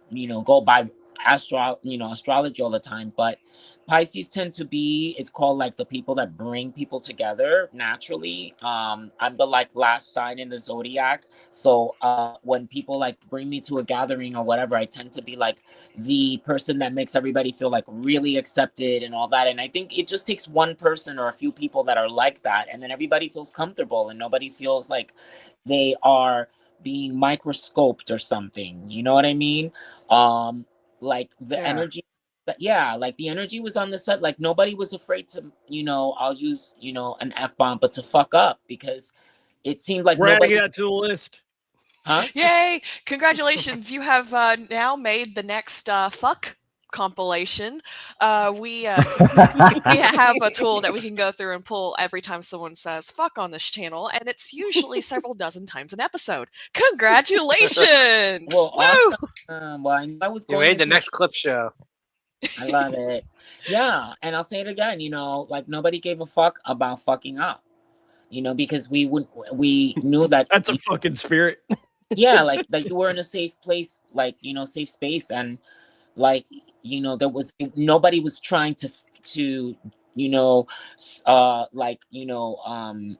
[SPEAKER 6] you know, go by astrology all the time, but Pisces tend to be, it's called like the people that bring people together naturally. I'm the like last sign in the zodiac, so when people like bring me to a gathering or whatever, I tend to be like the person that makes everybody feel like really accepted and all that. And I think it just takes one person or a few people that are like that, and then everybody feels comfortable and nobody feels like they are being microscoped or something, you know what I mean? Like the energy, like the energy was on the set, like nobody was afraid to, you know, I'll use, you know, an F-bomb, but to fuck up, because it seemed like
[SPEAKER 2] We're
[SPEAKER 6] nobody
[SPEAKER 2] adding that to the list.
[SPEAKER 6] Huh?
[SPEAKER 3] Yay! Congratulations, you have now made the next fuck compilation. We have a tool that we can go through and pull every time someone says fuck on this channel, and it's usually several dozen times an episode. Congratulations!
[SPEAKER 6] Well, awesome. Well, I knew I was
[SPEAKER 9] You
[SPEAKER 6] going
[SPEAKER 9] made the
[SPEAKER 6] into-
[SPEAKER 9] next clip show.
[SPEAKER 6] I love it. Yeah, and I'll say it again, you know, like nobody gave a fuck about fucking up, you know, because we knew that
[SPEAKER 2] That's a fucking spirit.
[SPEAKER 6] Yeah, like that you were in a safe place, like, you know, safe space, and like, you know, nobody was trying to you know, like, you know,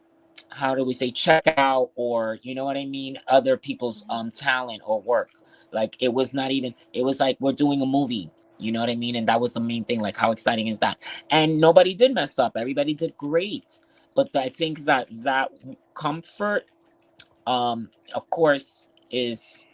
[SPEAKER 6] how do we say, check out, or you know what I mean, other people's talent or work. Like it was not even, it was like we're doing a movie, you know what I mean? And that was the main thing, like how exciting is that? And nobody did mess up, everybody did great. But I think that comfort, of course, is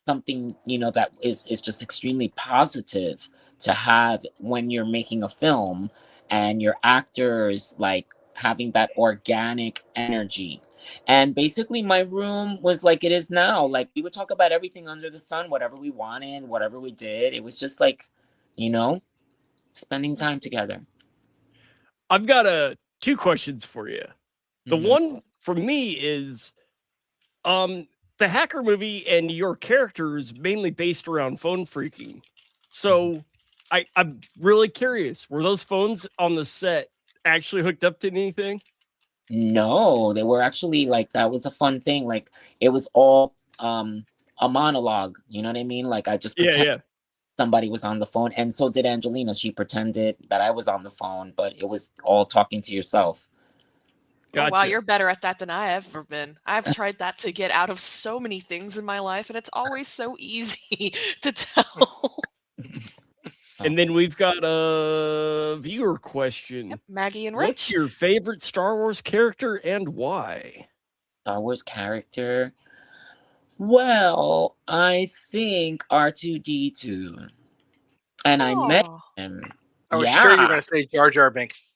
[SPEAKER 6] something, you know, that is just extremely positive to have when you're making a film and your actors like having that organic energy. And basically my room was like it is now, like we would talk about everything under the sun, whatever we wanted, whatever we did. It was just like, you know, spending time together.
[SPEAKER 2] I've got two questions for you. The
[SPEAKER 6] Mhm.
[SPEAKER 2] one for me is the hacker movie and your character is mainly based around phone freaking. So I'm really curious, were those phones on the set actually hooked up to anything?
[SPEAKER 6] No, they were actually like that was a fun thing. Like it was all a monologue. You know what I mean? Like I just
[SPEAKER 2] Yeah,
[SPEAKER 6] pretend
[SPEAKER 2] yeah.
[SPEAKER 6] somebody was on the phone, and so did Angelina. She pretended that I was on the phone, but it was all talking to yourself.
[SPEAKER 3] Oh wow,
[SPEAKER 2] Gotcha.
[SPEAKER 3] you're better at that than I have ever been. I've tried that to get out of so many things in my life, and it's always so easy to tell.
[SPEAKER 2] And then we've got a viewer question.
[SPEAKER 3] Yep, Maggie and
[SPEAKER 2] What's
[SPEAKER 3] Rich.
[SPEAKER 2] your favorite Star Wars character and why?
[SPEAKER 6] Star Wars character. Well, I think R2D2, and I met
[SPEAKER 3] Oh.
[SPEAKER 6] him.
[SPEAKER 9] I was sure you were
[SPEAKER 6] Yeah.
[SPEAKER 9] going to say Jar Jar Binks.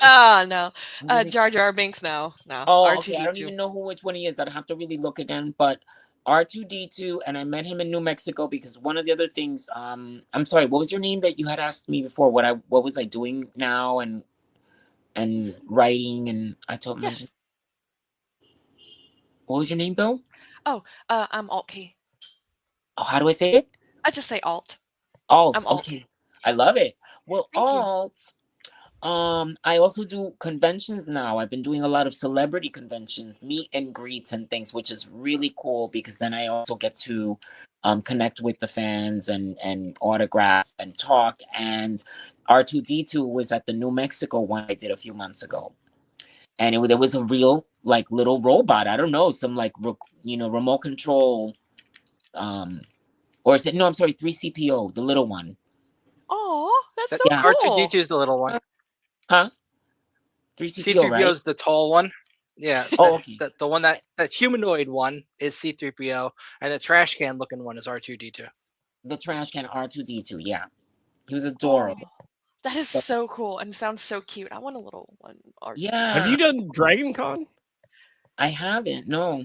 [SPEAKER 3] Oh no.
[SPEAKER 6] Really?
[SPEAKER 3] Jar Jar Binks, no.
[SPEAKER 6] Oh, okay. I don't
[SPEAKER 3] R2D2.
[SPEAKER 6] even know which one he is. I'd have to really look again. But R2D2, and I met him in New Mexico because one of the other things. I'm sorry. What was your name that you had asked me before? What was I doing now and writing? And I told him.
[SPEAKER 3] Yes.
[SPEAKER 6] What was your name though?
[SPEAKER 3] Oh, I'm Alt Key.
[SPEAKER 6] Oh, how do I say it?
[SPEAKER 3] I just say Alt.
[SPEAKER 6] Alt.
[SPEAKER 3] I'm Alt.
[SPEAKER 6] Okay, I love it. Well,
[SPEAKER 3] Thank you.
[SPEAKER 6] Alt. I also do conventions now. I've been doing a lot of celebrity conventions, meet and greets and things, which is really cool because then I also get to connect with the fans and autograph and talk. And R2D2 was at the New Mexico one I did a few months ago. And there was a real like little robot. I don't know, some like remote control or is it no, I'm sorry, 3CPO, the little one.
[SPEAKER 3] Oh, that's so
[SPEAKER 6] Yeah.
[SPEAKER 3] cool.
[SPEAKER 9] R2D2 is the little one.
[SPEAKER 6] Huh? 3CPO,
[SPEAKER 9] C3PO
[SPEAKER 6] right?
[SPEAKER 9] is the tall one. Yeah.
[SPEAKER 6] Oh, okay.
[SPEAKER 9] The one that humanoid one is C3PO, and the trash can looking one is R2D2.
[SPEAKER 6] The trash can R2D2, yeah. He was adorable.
[SPEAKER 3] Oh, that is so cool and sounds so cute. I want a little one. R2D2.
[SPEAKER 6] Yeah.
[SPEAKER 2] Have you done Dragon Con?
[SPEAKER 6] I haven't, no.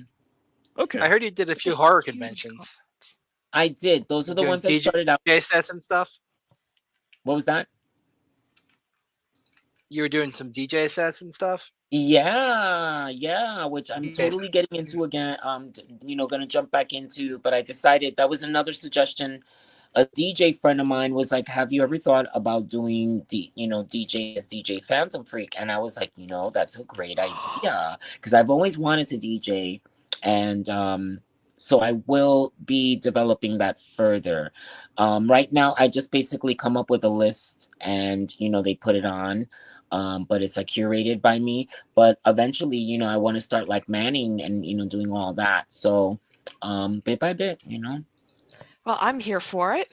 [SPEAKER 2] Okay.
[SPEAKER 9] I heard you did a
[SPEAKER 3] It's
[SPEAKER 9] few
[SPEAKER 3] a
[SPEAKER 9] horror
[SPEAKER 3] huge
[SPEAKER 9] conventions.
[SPEAKER 6] I did. Those are the
[SPEAKER 9] Doing
[SPEAKER 6] ones I started out.
[SPEAKER 9] DJ sets and stuff.
[SPEAKER 6] What was that?
[SPEAKER 9] You were doing some DJ sets and stuff.
[SPEAKER 6] Yeah, which I'm totally getting into again. Gonna jump back into, but I decided that was another suggestion. A DJ friend of mine was like, "Have you ever thought about doing DJ as DJ Phantom Phreak?" And I was like, that's a great idea because I've always wanted to DJ, and so I will be developing that further. Right now, I just basically come up with a list, and they put it on. But it's like curated by me. But eventually, I want to start like manning and doing all that. So, bit by bit,
[SPEAKER 3] Well, I'm here for it.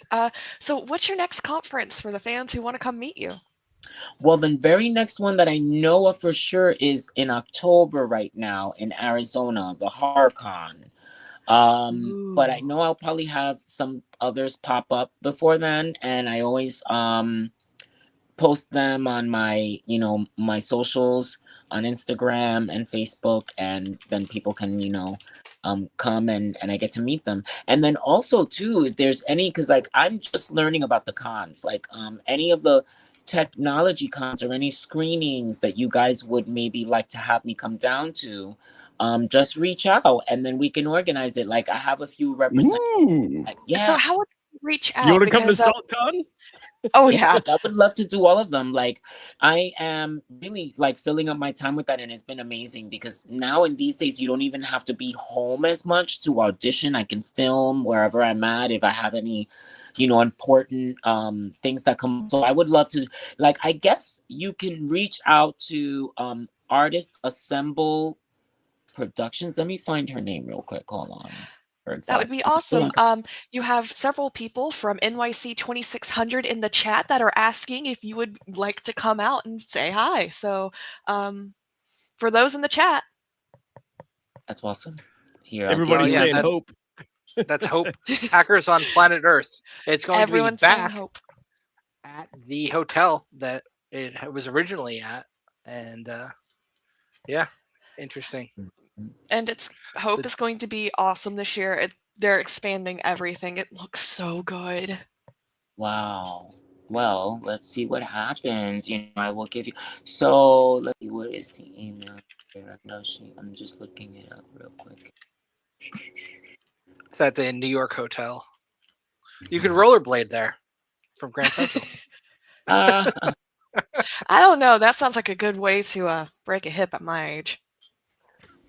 [SPEAKER 3] So what's your next conference for the fans who want to come meet you?
[SPEAKER 6] Well, the very next one that I know of for sure is in October right now in Arizona, the HorrorCon. But I know I'll probably have some others pop up before then, and I always post them on my my socials on Instagram and Facebook, and then people can come and I get to meet them. And then also too, if there's any, because like I'm just learning about the cons, like any of the technology cons or any screenings that you guys would maybe like to have me come down to, just reach out and then we can organize it. Like I have a few representatives. Yeah.
[SPEAKER 3] So how would you reach out?
[SPEAKER 2] You want to come to
[SPEAKER 3] Because,
[SPEAKER 2] SaltCon?
[SPEAKER 3] Oh yeah.
[SPEAKER 6] I would love to do all of them. Like I am really like filling up my time with that, and it's been amazing because now in these days you don't even have to be home as much to audition. I can film wherever I'm at if I have any important things that come. So I would love to, like, I guess you can reach out to Artist Assemble Productions. Let me find her name real quick. Hold on.
[SPEAKER 3] That would be awesome. You have several people from NYC 2600 in the chat that are asking if you would like to come out and say hi. So for those in the chat.
[SPEAKER 6] That's awesome. Here,
[SPEAKER 2] everybody's saying hope.
[SPEAKER 9] That's hope. Hackers on Planet Earth. It's going
[SPEAKER 3] Everyone's
[SPEAKER 9] to be back
[SPEAKER 3] saying hope
[SPEAKER 9] at the hotel that it was originally at. And yeah, interesting.
[SPEAKER 3] And Hope is going to be awesome this year. They're expanding everything. It looks so good.
[SPEAKER 6] Wow. Well, let's see what happens. I will give you. So let's see, what is the email here? No, I'm just looking it up real quick.
[SPEAKER 9] It's at the New York hotel. You can rollerblade there from Grand Central.
[SPEAKER 6] Uh,
[SPEAKER 3] I don't know. That sounds like a good way to break a hip at my age.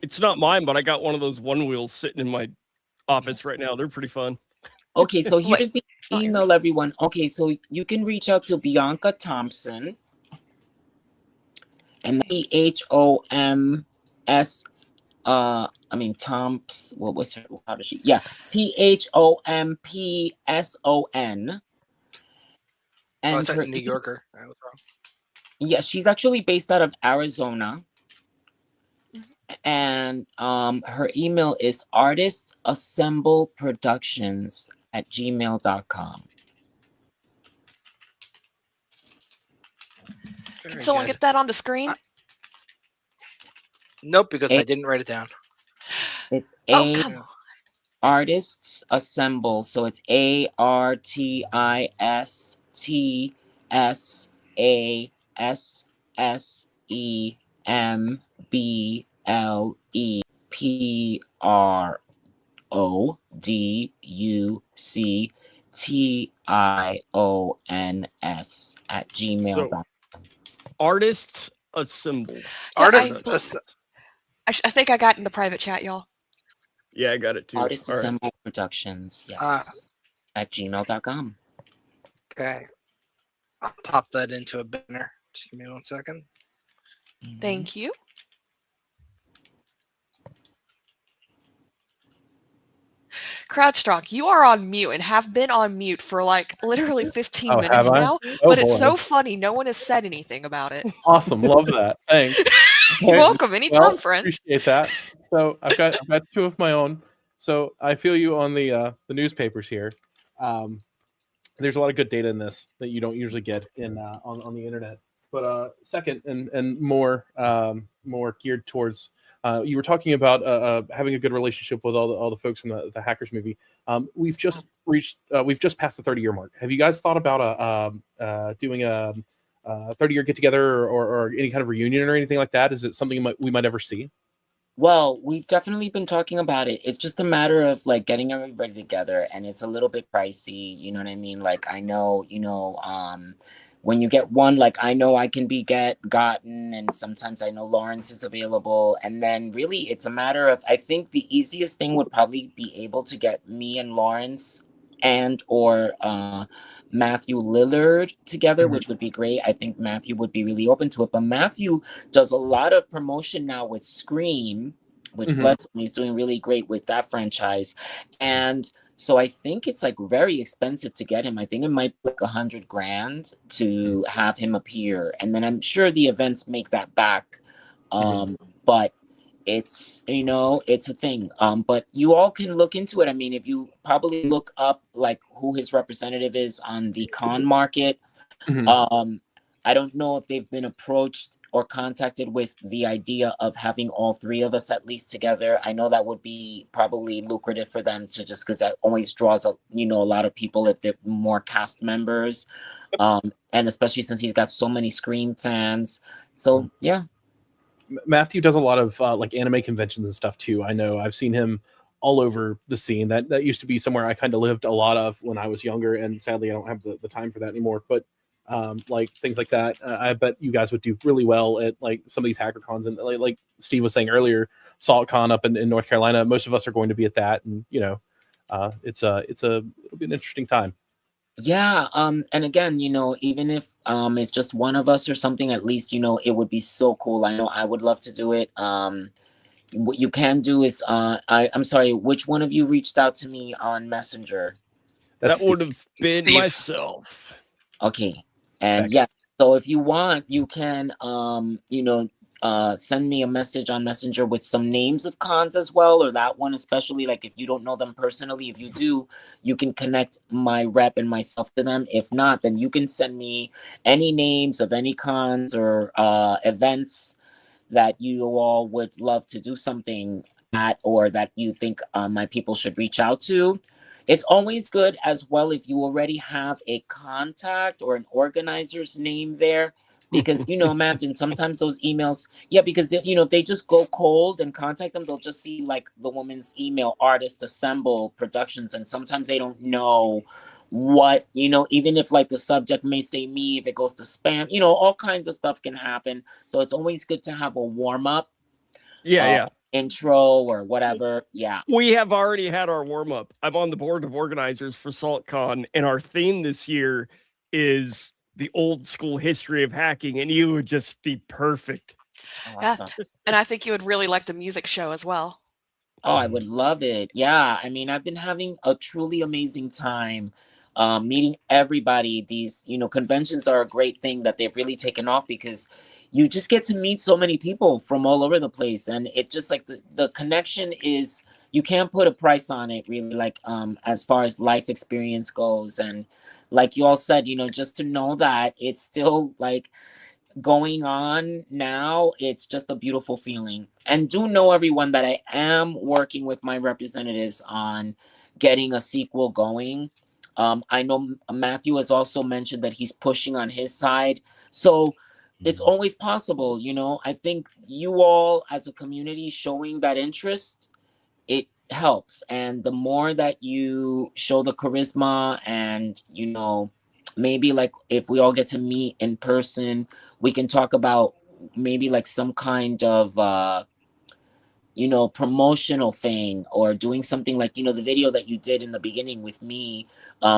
[SPEAKER 2] It's not mine, but I got one of those one wheels sitting in my office right now. They're pretty fun.
[SPEAKER 6] okay, so
[SPEAKER 3] Wait,
[SPEAKER 6] here's the
[SPEAKER 3] it's not
[SPEAKER 6] email,
[SPEAKER 3] yours.
[SPEAKER 6] everyone. Okay, so you can reach out to Bianca Thompson, and THOMS. I mean Tomps. What was her? How does she? Yeah, THOMPSON.
[SPEAKER 9] Oh,
[SPEAKER 6] And
[SPEAKER 9] it's at
[SPEAKER 6] her,
[SPEAKER 9] New Yorker. I was wrong.
[SPEAKER 6] yeah, she's actually based out of Arizona.
[SPEAKER 3] Mhm.
[SPEAKER 6] And her email is artistassembleproductions@gmail.com.
[SPEAKER 3] Can
[SPEAKER 9] Very
[SPEAKER 3] someone
[SPEAKER 9] good.
[SPEAKER 3] get that on the screen?
[SPEAKER 9] Nope, because
[SPEAKER 6] A-
[SPEAKER 9] I didn't write it down.
[SPEAKER 6] It's
[SPEAKER 3] Oh,
[SPEAKER 6] a
[SPEAKER 3] come on.
[SPEAKER 6] artists assemble, so it's @gmail.com.
[SPEAKER 2] Artists assemble.
[SPEAKER 3] Yeah,
[SPEAKER 9] Artist.
[SPEAKER 3] I think I got in the private chat, y'all.
[SPEAKER 2] Yeah, I got it too.
[SPEAKER 6] Artist
[SPEAKER 2] All right.
[SPEAKER 6] Assemble Productions, yes, at gmail.com.
[SPEAKER 9] Okay. I'll pop that into a banner. Just give me 1 second.
[SPEAKER 3] Thank you. Crowdstrong, you are on mute and have been on mute for like literally 15
[SPEAKER 4] Oh,
[SPEAKER 3] minutes
[SPEAKER 4] have I?
[SPEAKER 3] now,
[SPEAKER 4] Oh,
[SPEAKER 3] but it's
[SPEAKER 4] boy.
[SPEAKER 3] so funny. No one has said anything about it.
[SPEAKER 4] Awesome. Love that. Thanks.
[SPEAKER 3] You're
[SPEAKER 4] Okay,
[SPEAKER 3] welcome. Anytime,
[SPEAKER 4] well,
[SPEAKER 3] friend.
[SPEAKER 4] appreciate that. So I've got two of my own. So I feel you on the newspapers here. There's a lot of good data in this that you don't usually get in on the internet. But second and more more geared towards you were talking about having a good relationship with all the folks from the Hackers movie. We've just passed the 30-year mark. Have you guys thought about doing a 30-year get together or any kind of reunion or anything like that? Is it something we might ever see?
[SPEAKER 6] Well, we've definitely been talking about it. It's just a matter of like getting everybody together, and it's a little bit pricey. You know what I mean? Like I know, when you get one, like I know I can be gotten, and sometimes I know Lawrence is available, and then really it's a matter of I think the easiest thing would probably be able to get me and Lawrence and or Matthew Lillard together,
[SPEAKER 4] Mhm.
[SPEAKER 6] which would be great. I think Matthew would be really open to it, but Matthew does a lot of promotion now with Scream, which
[SPEAKER 4] Mhm.
[SPEAKER 6] bless him, he's doing really great with that franchise. And so I think it's like very expensive to get him. I think it might be like $100,000 to have him appear. And then I'm sure the events make that back. But it's it's a thing. But you all can look into it. I mean, if you probably look up like who his representative is on the con market,
[SPEAKER 4] Mhm.
[SPEAKER 6] I don't know if they've been approached or contacted with the idea of having all three of us at least together. I know that would be probably lucrative for them to just because that always draws a lot of people if they're more cast members, and especially since he's got so many Scream fans. So yeah.
[SPEAKER 4] Matthew does a lot of like anime conventions and stuff too. I know I've seen him all over the scene. That used to be somewhere I kind of lived a lot of when I was younger, and sadly I don't have the time for that anymore. But like things like that, I bet you guys would do really well at like some of these hacker cons. And like Steve was saying earlier, SaltCon up in North Carolina. Most of us are going to be at that, and it'll be an interesting time.
[SPEAKER 6] Yeah, and again, even if it's just one of us or something, at least, it would be so cool. I know I would love to do it. What you can do is I'm sorry, which one of you reached out to me on Messenger?
[SPEAKER 2] That would have been
[SPEAKER 9] Steve.
[SPEAKER 2] myself.
[SPEAKER 6] Okay. And
[SPEAKER 4] Beck.
[SPEAKER 6] yeah, so if you want, you can send me a message on Messenger with some names of cons as well, or that one especially. Like if you don't know them personally, if you do, you can connect my rep and myself to them. If not, then you can send me any names of any cons or events that you all would love to do something at, or that you think my people should reach out to. It's always good as well if you already have a contact or an organizer's name there, because imagine sometimes those emails, yeah, because if they just go cold and contact them, they'll just see like the woman's email, Artist Assemble Productions, and sometimes they don't know what, even if like the subject may say me, if it goes to spam, all kinds of stuff can happen. So it's always good to have a warm-up intro or whatever. Yeah,
[SPEAKER 2] we have already had our warm-up. I'm on the board of organizers for SaltCon, and our theme this year is the old school history of hacking, and you would just be perfect.
[SPEAKER 6] awesome.
[SPEAKER 3] Yeah. And I think you would really like the music show as well.
[SPEAKER 6] Oh, I would love it. Yeah. I mean, I've been having a truly amazing time meeting everybody. These, conventions are a great thing that they've really taken off, because you just get to meet so many people from all over the place. And it just like the connection is, you can't put a price on it really, like as far as life experience goes. And like you all said, just to know that it's still like going on now, it's just a beautiful feeling. And do know, everyone, that I am working with my representatives on getting a sequel going. I know Matthew has also mentioned that he's pushing on his side, so it's always possible. I think you all as a community showing that interest, it helps. And the more that you show the charisma, and maybe like if we all get to meet in person, we can talk about maybe like some kind of promotional thing, or doing something like the video that you did in the beginning with me,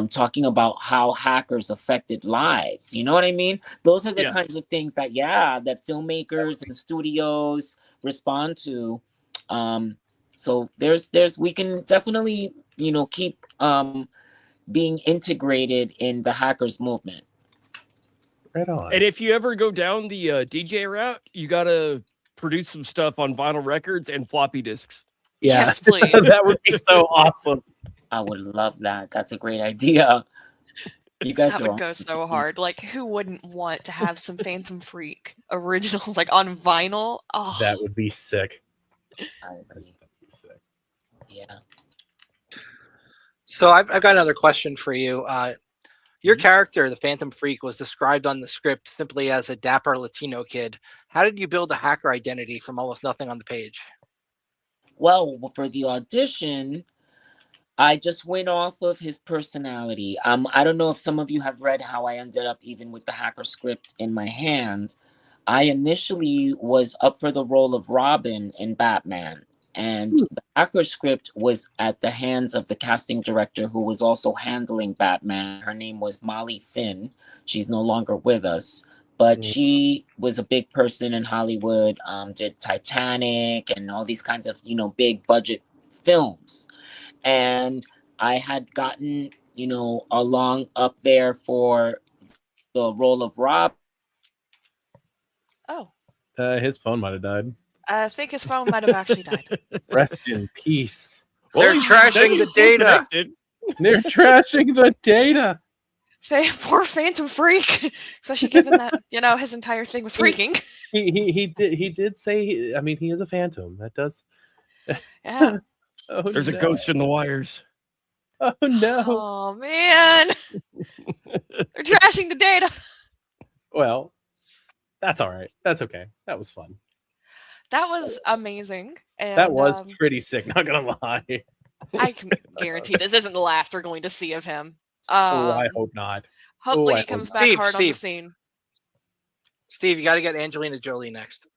[SPEAKER 6] talking about how hackers affected lives. You know what I mean? Those are the kinds of things that that filmmakers and studios respond to. So we can definitely keep being integrated in the hackers movement.
[SPEAKER 4] Right on.
[SPEAKER 2] And if you ever go down the DJ route, you gotta produce some stuff on vinyl records and floppy disks.
[SPEAKER 4] Yeah,
[SPEAKER 3] Yes, please.
[SPEAKER 4] that would be so awesome.
[SPEAKER 6] I would love that. That's a great idea. You guys
[SPEAKER 3] That
[SPEAKER 6] are
[SPEAKER 3] would go so hard. Like, who wouldn't want to have some Phantom Phreak originals like on vinyl? Oh,
[SPEAKER 4] That would be sick.
[SPEAKER 6] I agree.
[SPEAKER 4] That'd be sick.
[SPEAKER 6] Yeah.
[SPEAKER 9] So I've got another question for you. Your character, the Phantom Phreak, was described on the script simply as a dapper Latino kid. How did you build a hacker identity from almost nothing on the page?
[SPEAKER 6] Well, for the audition, I just went off of his personality. I don't know if some of you have read how I ended up even with the hacker script in my hand. I initially was up for the role of Robin in Batman, and the hacker script was at the hands of the casting director who was also handling Batman. Her name was Molly Finn. She's no longer with us, but she was a big person in Hollywood, did Titanic and all these kinds of, big budget films. And I had gotten, along up there for the role of Rob.
[SPEAKER 3] oh.
[SPEAKER 4] His phone might have died.
[SPEAKER 3] I think his phone might have actually died.
[SPEAKER 4] Rest in peace.
[SPEAKER 9] They're trashing the data.
[SPEAKER 4] They're trashing the data.
[SPEAKER 3] Poor Phantom Phreak. Especially given that, his entire thing was freaking.
[SPEAKER 4] He did say. I mean, he is a phantom. That does.
[SPEAKER 3] Yeah.
[SPEAKER 4] Oh,
[SPEAKER 2] There's a ghost in the wires.
[SPEAKER 4] Oh no.
[SPEAKER 3] Oh man. They're trashing the data.
[SPEAKER 4] Well, that's all right. That's okay. That was fun.
[SPEAKER 3] That was amazing. And
[SPEAKER 4] That was pretty sick. Not gonna lie.
[SPEAKER 3] I can guarantee this isn't the last we're going to see of him.
[SPEAKER 4] I hope not.
[SPEAKER 3] Hopefully
[SPEAKER 4] I
[SPEAKER 3] he
[SPEAKER 4] hope
[SPEAKER 3] comes
[SPEAKER 4] not.
[SPEAKER 3] back hard on the scene.
[SPEAKER 9] Steve, you got to get Angelina Jolie next.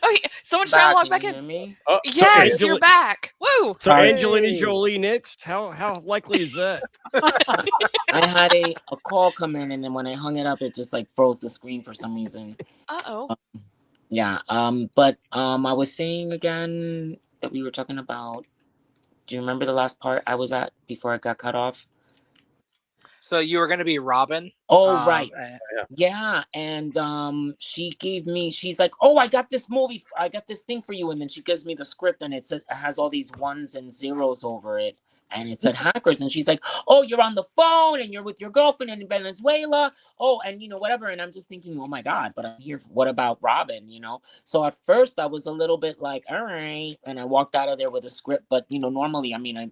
[SPEAKER 3] Oh, someone trying to log back
[SPEAKER 6] Can you
[SPEAKER 3] in.
[SPEAKER 6] hear me?
[SPEAKER 2] Oh,
[SPEAKER 3] Yes, you're back. Woo!
[SPEAKER 2] So
[SPEAKER 4] Hey.
[SPEAKER 2] Angelina Jolie next? How likely is that?
[SPEAKER 6] I had a call come in, and then when I hung it up, it just like froze the screen for some reason.
[SPEAKER 3] Uh-oh.
[SPEAKER 6] Yeah. But I was saying again that we were talking about. Do you remember the last part I was at before I got cut off?
[SPEAKER 9] So you were going to be Robin.
[SPEAKER 6] Oh, right. Yeah. And she's like, oh, I got this movie. I got this thing for you. And then she gives me the script, and it has all these ones and zeros over it. and it said hackers, and she's like, oh, you're on the phone and you're with your girlfriend in Venezuela, oh, and whatever. And I'm just thinking, oh my God, but I'm here, what about Robin? So at first I was a little bit like, all right, and I walked out of there with a script. But normally, I mean,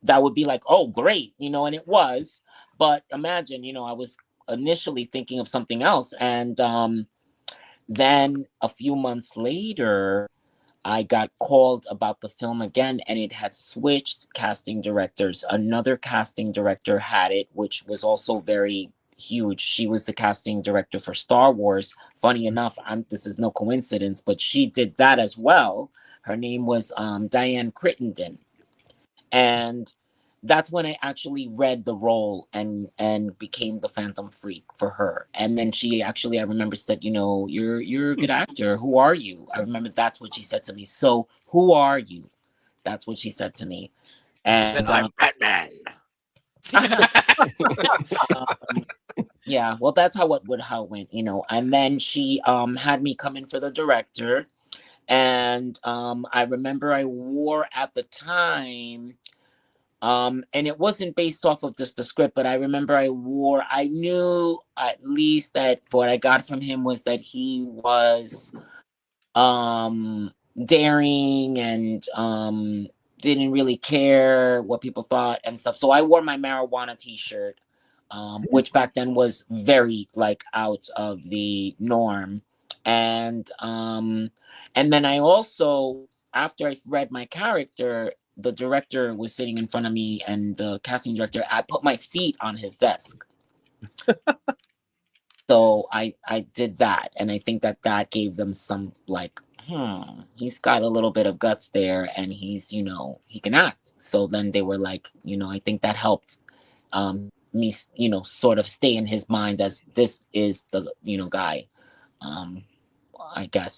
[SPEAKER 6] that would be like, oh great, and it was. But imagine, I was initially thinking of something else, and then a few months later I got called about the film again, and it had switched casting directors. Another casting director had it, which was also very huge. She was the casting director for Star Wars. Funny enough, this is no coincidence, but she did that as well. Her name was Diane Crittenden. And that's when I actually read the role and became the Phantom Phreak for her. And then she actually, I remember, said, you're a good actor. Who are you? I remember that's what she said to me. So who are you? That's what she said to me. And
[SPEAKER 9] I'm Batman.
[SPEAKER 6] Yeah, well, that's how it went, And then she had me come in for the director. And I remember I wore at the time, and it wasn't based off of just the script, but I remember I knew at least that what I got from him was that he was daring and didn't really care what people thought and stuff. So I wore my marijuana t-shirt, which back then was very like out of the norm. And then I also, after I read my character, the director was sitting in front of me, and the casting director, I put my feet on his desk. So I did that, and I think that gave them some like, he's got a little bit of guts there, and he's, he can act. So then they were like, I think that helped me, sort of stay in his mind as this is the, guy. I guess.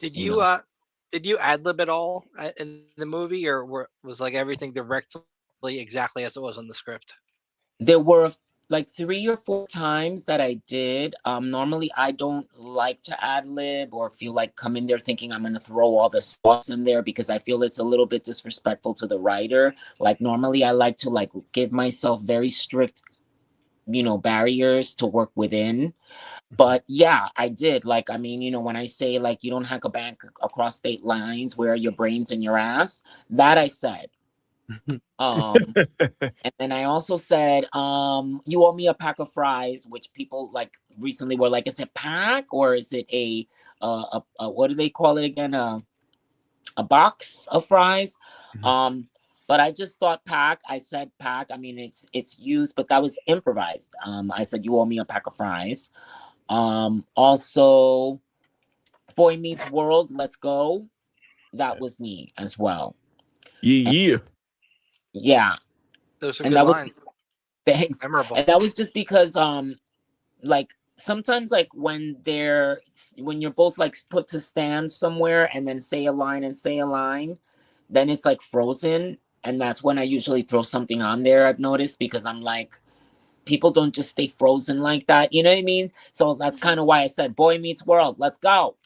[SPEAKER 9] Did you ad-lib at all in the movie, or was like everything directly exactly as it was on the script?
[SPEAKER 6] There were like 3 or 4 times that I did. Normally I don't like to ad-lib or feel like come in there thinking I'm going to throw all the sauce in there, because I feel it's a little bit disrespectful to the writer. Like normally I like to like give myself very strict, barriers to work within. But yeah, I did. Like, I mean, when I say like, you don't hack a bank across state lines, where are your brains in your ass? That I said. And then I also said, you owe me a pack of fries, which people like recently were like, is it pack or is it a what do they call it again? A box of fries. But I just thought pack. I said pack. I mean, it's used, but that was improvised. I said, you owe me a pack of fries. Also, Boy Meets World, let's go. That was me as well.
[SPEAKER 2] Yeah.
[SPEAKER 6] Yeah.
[SPEAKER 9] Those are good lines.
[SPEAKER 6] Thanks.
[SPEAKER 9] Memorable.
[SPEAKER 6] And that was just because like sometimes like when you're both like put to stand somewhere and then say a line, then it's like frozen. And that's when I usually throw something on there, I've noticed, because I'm like, people don't just stay frozen like that. You know what I mean? So that's kind of why I said Boy Meets World. Let's go.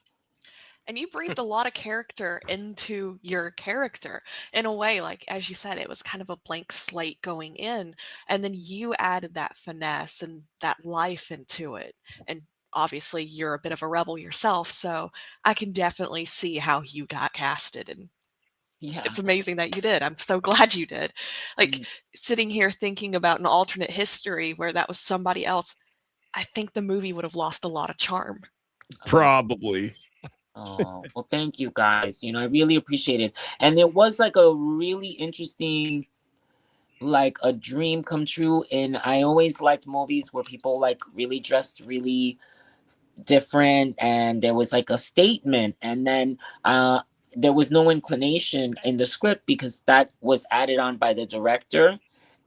[SPEAKER 3] And you breathed a lot of character into your character in a way, like, as you said, it was kind of a blank slate going in. And then you added that finesse and that life into it. And obviously, you're a bit of a rebel yourself. So I can definitely see how you got casted. And
[SPEAKER 6] Yeah.
[SPEAKER 3] it's amazing that you did. I'm so glad you did. Like, sitting here thinking about an alternate history where that was somebody else, I think the movie would have lost a lot of charm.
[SPEAKER 2] Probably.
[SPEAKER 6] Oh, well, thank you guys. I really appreciate it. And it was like a really interesting, like a dream come true. And I always liked movies where people like really dressed really different, and there was like a statement. And then there was no inclination in the script because that was added on by the director.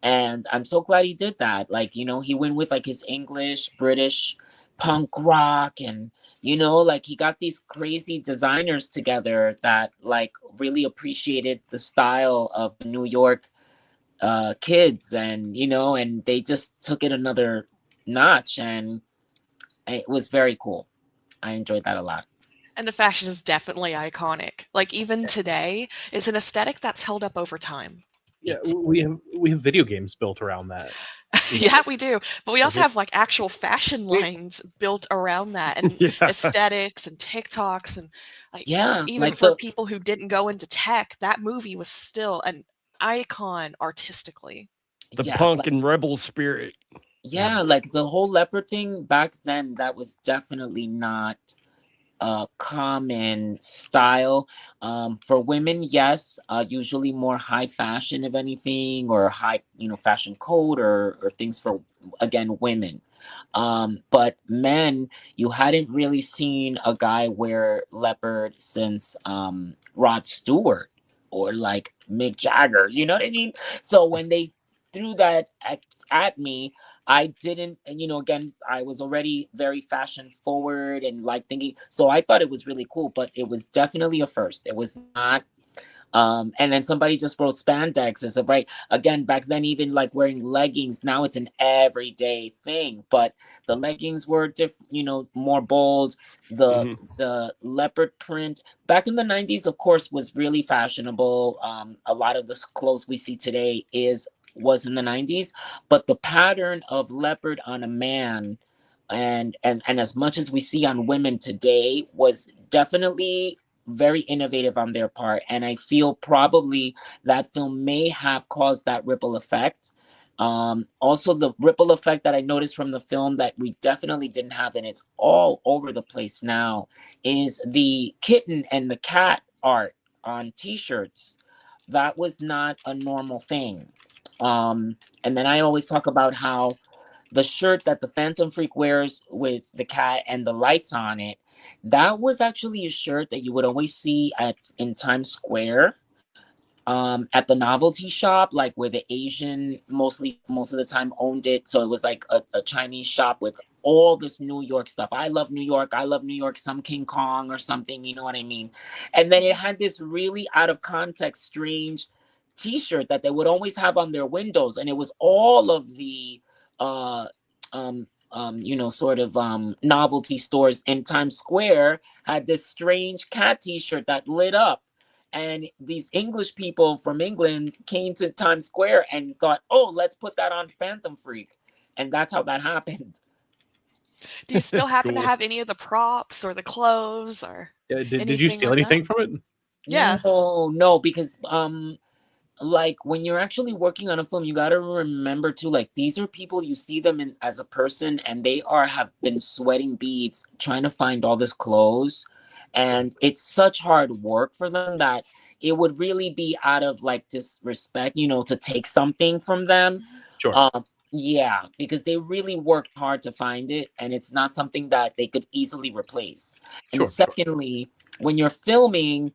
[SPEAKER 6] And I'm so glad he did that. Like, he went with like his English, British, punk rock, and like he got these crazy designers together that like really appreciated the style of the New York kids, and and they just took it another notch, and it was very cool. I enjoyed that a lot.
[SPEAKER 3] And the fashion is definitely iconic. Like, even today, it's an aesthetic that's held up over time.
[SPEAKER 4] Yeah, we have video games built around that.
[SPEAKER 3] Yeah, we do. But we also
[SPEAKER 4] Okay.
[SPEAKER 3] have like actual fashion lines built around that, and
[SPEAKER 2] Yeah.
[SPEAKER 3] aesthetics and TikToks, and like
[SPEAKER 6] Yeah,
[SPEAKER 3] even
[SPEAKER 6] like
[SPEAKER 3] for
[SPEAKER 6] the
[SPEAKER 3] people who didn't go into tech, that movie was still an icon artistically.
[SPEAKER 2] The
[SPEAKER 6] yeah,
[SPEAKER 2] punk
[SPEAKER 6] like
[SPEAKER 2] and rebel spirit.
[SPEAKER 6] yeah, like the whole leopard thing back then, that was definitely not common style. For women, yes, usually more high fashion, if anything, or high, fashion code, or things for, again, women. But men, you hadn't really seen a guy wear leopard since Rod Stewart or like Mick Jagger. You know what I mean? So when they threw that at me, I didn't, and again, I was already very fashion forward and like thinking, so I thought it was really cool, but it was definitely a first. It was not. And then somebody just wrote spandex and said, right, again, back then, even like wearing leggings, now it's an everyday thing, but the leggings were different, more bold. The
[SPEAKER 2] Mhm.
[SPEAKER 6] the leopard print back in the 90s, of course, was really fashionable. A lot of the clothes we see today was in the 90s, but the pattern of leopard on a man and as much as we see on women today was definitely very innovative on their part, and I feel probably that film may have caused that ripple effect. Also, the ripple effect that I noticed from the film that we definitely didn't have, and it's all over the place now, is the kitten and the cat art on T-shirts. That was not a normal thing. And then I always talk about how the shirt that the Phantom Phreak wears with the cat and the lights on it, that was actually a shirt that you would always see in Times Square, at the novelty shop, like where the Asian most of the time owned it. So it was like a Chinese shop with all this New York stuff. I love New York. I love New York, some King Kong or something, you know what I mean? And then it had this really out of context, strange t-shirt that they would always have on their windows. And it was all of the uh sort of novelty stores in Times Square had this strange cat t-shirt that lit up, and these English people from England came to Times Square and thought, oh, let's put that on Phantom Phreak. And that's how that happened.
[SPEAKER 3] Do you still happen to
[SPEAKER 2] Cool.
[SPEAKER 3] have any of the props or the clothes or
[SPEAKER 4] Did you
[SPEAKER 3] anything
[SPEAKER 4] steal
[SPEAKER 3] like that?
[SPEAKER 4] anything from it?
[SPEAKER 3] Yeah.
[SPEAKER 6] No, because like when you're actually working on a film, you got to remember too, like these are people, you see them as a person, and they have been sweating beads trying to find all this clothes, and it's such hard work for them that it would really be out of like disrespect, to take something from them.
[SPEAKER 4] Sure.
[SPEAKER 6] Yeah, because they really worked hard to find it, and it's not something that they could easily replace. And
[SPEAKER 4] Sure.
[SPEAKER 6] secondly, when you're filming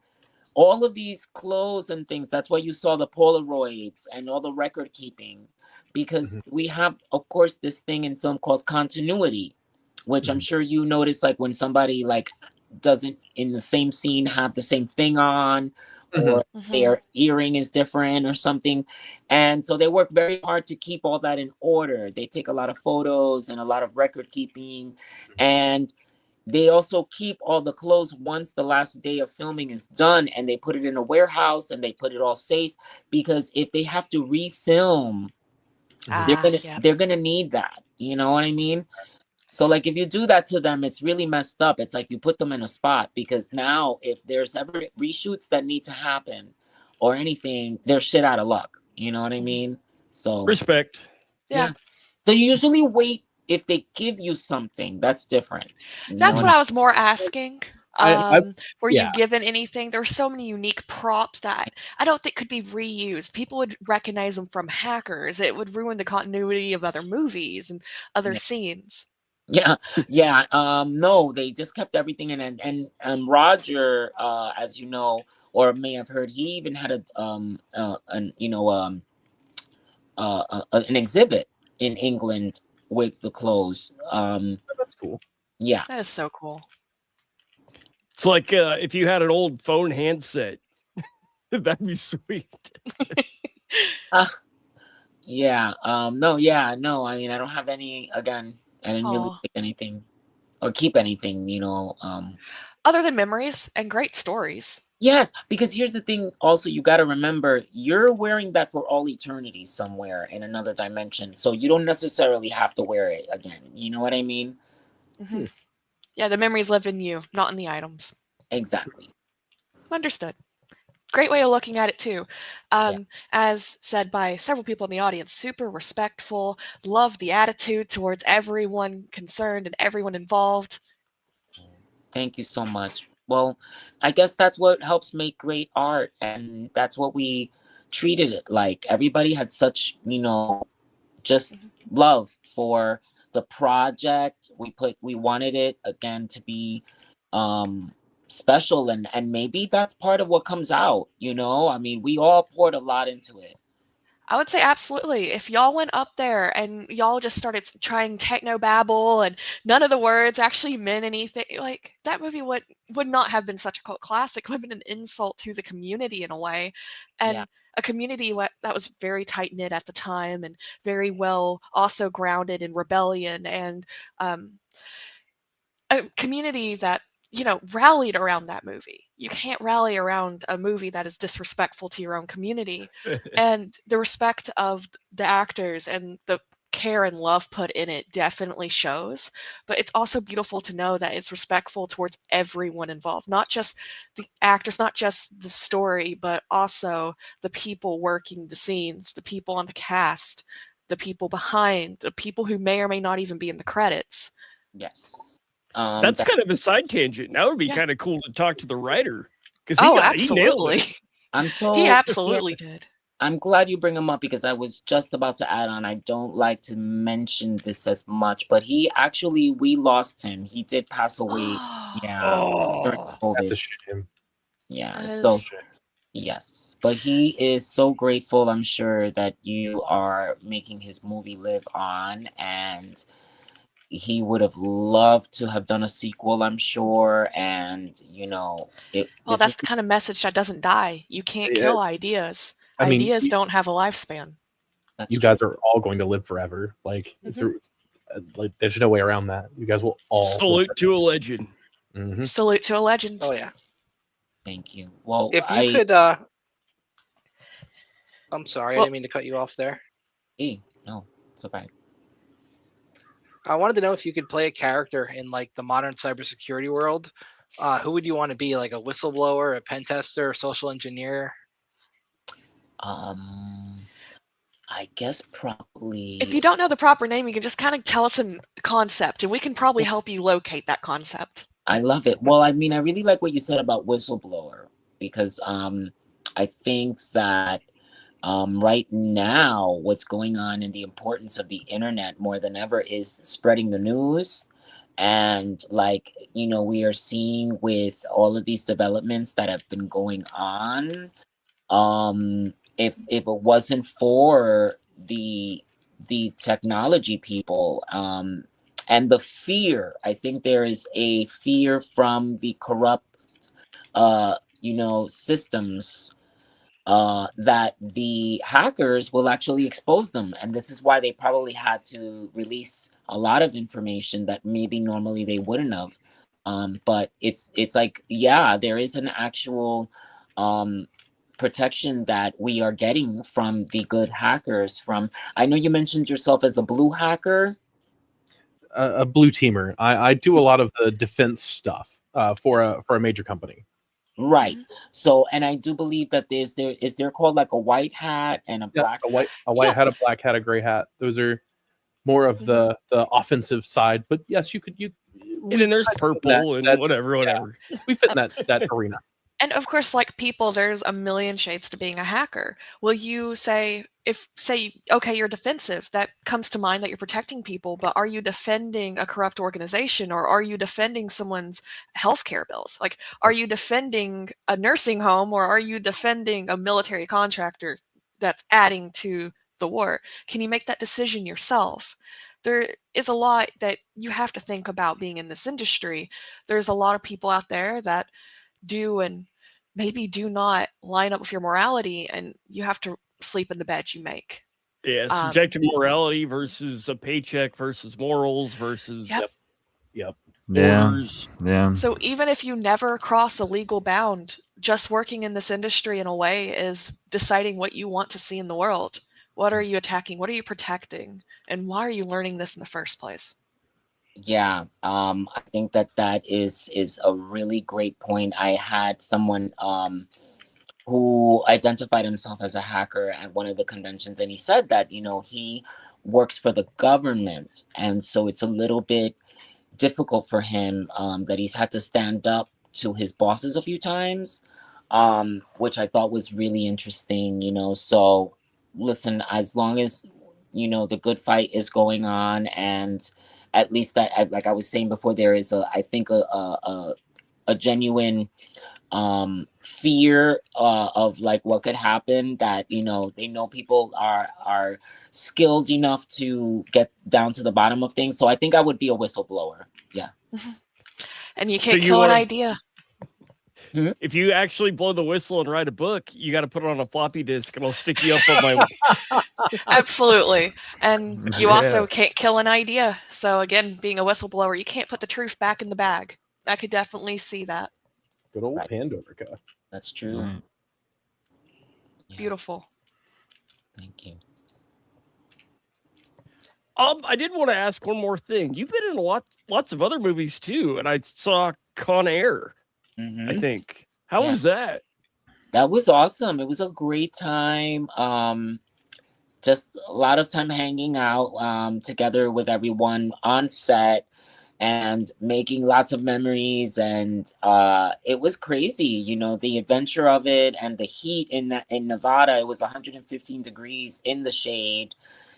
[SPEAKER 6] all of these clothes and things, that's why you saw the Polaroids and all the record keeping, because we have, of course, this thing in film called continuity, which I'm sure you notice, like when somebody like doesn't in the same scene have the same thing on, or their earring is different or something. And so they work very hard to keep all that in order. They take a lot of photos and a lot of record keeping, and they also keep all the clothes once the last day of filming is done, and they put it in a warehouse and they put it all safe, because if they have to refilm, they're gonna need that. You know what I mean? So like if you do that to them, it's really messed up. It's like you put them in a spot, because now if there's ever reshoots that need to happen or anything, they're shit out of luck. You know what I mean? So
[SPEAKER 2] Respect.
[SPEAKER 3] Yeah.
[SPEAKER 6] So you usually wait if they give you something. That's different.
[SPEAKER 3] That's what I was more asking. Were you
[SPEAKER 4] yeah.
[SPEAKER 3] given anything? There's so many unique props that I don't think could be reused. People would recognize them from Hackers. It would ruin the continuity of other movies and other scenes.
[SPEAKER 6] Yeah. No, they just kept everything in, and Roger, as you know, or may have heard, he even had an exhibit in England with the clothes.
[SPEAKER 4] That's cool.
[SPEAKER 6] Yeah.
[SPEAKER 3] That is so cool.
[SPEAKER 2] It's like if you had an old phone handset, that'd be sweet.
[SPEAKER 6] Yeah. No. I mean, I don't have any. Again, I didn't really pick anything or keep anything.
[SPEAKER 3] other than memories and great stories.
[SPEAKER 6] Yes, because here's the thing also, you got to remember, you're wearing that for all eternity somewhere in another dimension. So you don't necessarily have to wear it again. You know what I mean?
[SPEAKER 3] Hmm. Yeah, the memories live in you, not in the items.
[SPEAKER 6] Exactly.
[SPEAKER 3] Understood. Great way of looking at it too. As said by several people in the audience, super respectful, love the attitude towards everyone concerned and everyone involved.
[SPEAKER 6] Thank you so much. Well, I guess that's what helps make great art, and that's what we treated it like. Everybody had such, just love for the project. We wanted it again to be special, and maybe that's part of what comes out, I mean, we all poured a lot into it.
[SPEAKER 3] I would say absolutely. If y'all went up there and y'all just started trying techno babble and none of the words actually meant anything, like that movie would not have been such a cult classic. It would have been an insult to the community in a way, and
[SPEAKER 6] Yeah.
[SPEAKER 3] a community that was very tight knit at the time and very well also grounded in rebellion, and a community that rallied around that movie. You can't rally around a movie that is disrespectful to your own community. And the respect of the actors and the care and love put in it definitely shows. But it's also beautiful to know that it's respectful towards everyone involved, not just the actors, not just the story, but also the people working the scenes, the people on the cast, the people behind, the people who may or may not even be in the credits.
[SPEAKER 6] Yes.
[SPEAKER 2] That's kind of a side tangent. That would be kind of cool to talk to the writer, because he nailed
[SPEAKER 3] absolutely.
[SPEAKER 2] it.
[SPEAKER 3] He absolutely did.
[SPEAKER 6] I'm glad you bring him up, because I was just about to add on. I don't like to mention this as much, but we lost him. He did pass away. During COVID.
[SPEAKER 4] That's a shame.
[SPEAKER 6] Yeah. So yes, but he is so grateful. I'm sure that you are making his movie live on, and he would have loved to have done a sequel, I'm sure. And
[SPEAKER 3] well, that's the kind of message that doesn't die. You can't kill ideas.
[SPEAKER 4] I mean,
[SPEAKER 3] ideas don't have a lifespan.
[SPEAKER 4] You guys are all going to live forever. Like there's no way around that. You guys will all
[SPEAKER 2] salute to a legend.
[SPEAKER 4] Mm-hmm.
[SPEAKER 3] Salute to a legend.
[SPEAKER 9] Oh yeah.
[SPEAKER 6] Thank you. Well,
[SPEAKER 9] if you could, I'm sorry, I didn't mean to cut you off there.
[SPEAKER 6] Hey, no, it's okay.
[SPEAKER 9] I wanted to know if you could play a character in like the modern cybersecurity world. Who would you want to be? Like a whistleblower, a pen tester, a social engineer?
[SPEAKER 6] I guess probably.
[SPEAKER 3] If you don't know the proper name, you can just kind of tell us a concept, and we can probably help you locate that concept.
[SPEAKER 6] I love it. Well, I mean, I really like what you said about whistleblower, because I think that right now what's going on and the importance of the internet more than ever is spreading the news. And we are seeing with all of these developments that have been going on, if it wasn't for the technology people, and the fear, I think there is a fear from the corrupt systems, that the hackers will actually expose them. And this is why they probably had to release a lot of information that maybe normally they wouldn't have. But it's like, yeah, there is an actual protection that we are getting from the good hackers. I know you mentioned yourself as a blue hacker.
[SPEAKER 4] A blue teamer. I do a lot of the defense stuff for a major company.
[SPEAKER 6] Right. So, and I do believe that is there called like a white hat and a black
[SPEAKER 4] a white hat, a black hat, a gray hat. Those are more of the offensive side. But yes, you could
[SPEAKER 2] and then there's purple and whatever.
[SPEAKER 4] Yeah, we fit in that arena.
[SPEAKER 3] And of course, like people, there's a million shades to being a hacker. Will you say, okay, you're defensive, that comes to mind that you're protecting people, but are you defending a corrupt organization, or are you defending someone's healthcare bills? Like, are you defending a nursing home, or are you defending a military contractor that's adding to the war? Can you make that decision yourself? There is a lot that you have to think about being in this industry. There's a lot of people out there that do and maybe do not line up with your morality, and you have to sleep in the bed you make.
[SPEAKER 2] Yeah, subjective morality versus a paycheck versus morals versus.
[SPEAKER 3] Yep.
[SPEAKER 5] Yeah.
[SPEAKER 2] orders.
[SPEAKER 5] Yeah.
[SPEAKER 3] So even if you never cross a legal bound, just working in this industry in a way is deciding what you want to see in the world. What are you attacking? What are you protecting? And why are you learning this in the first place?
[SPEAKER 6] Yeah, I think that that is a really great point. I had someone who identified himself as a hacker at one of the conventions, and he said that, you know, he works for the government, and so it's a little bit difficult for him, that he's had to stand up to his bosses a few times, which I thought was really interesting, you know. So listen, as long as, you know, the good fight is going on, and at least that, like I was saying before, there is I think a genuine fear of like what could happen, that, you know, they know people are skilled enough to get down to the bottom of things. So I think I would be a whistleblower. Yeah.
[SPEAKER 3] And you
[SPEAKER 2] So
[SPEAKER 3] can't
[SPEAKER 2] you
[SPEAKER 3] kill an
[SPEAKER 2] wanna-
[SPEAKER 3] idea.
[SPEAKER 2] If you actually blow the whistle and write a book, you got to put it on a floppy disk, and I'll stick you up on my.
[SPEAKER 3] Absolutely. And you
[SPEAKER 5] Yeah.
[SPEAKER 3] also can't kill an idea. So again, being a whistleblower, you can't put the truth back in the bag. I could definitely see that.
[SPEAKER 4] Good old
[SPEAKER 6] Right.
[SPEAKER 4] Pandorica.
[SPEAKER 6] That's true.
[SPEAKER 5] Right.
[SPEAKER 6] Yeah,
[SPEAKER 3] Beautiful.
[SPEAKER 6] thank you.
[SPEAKER 2] I did want to ask one more thing. You've been in lots of other movies too, and I saw Con Air. I
[SPEAKER 6] Mhm.
[SPEAKER 2] think. How
[SPEAKER 6] Yeah.
[SPEAKER 2] was that?
[SPEAKER 6] That was awesome. It was a great time. Just a lot of time hanging out together with everyone on set and making lots of memories, and it was crazy, you know, the adventure of it and the heat in Nevada. It was 115 degrees in the shade,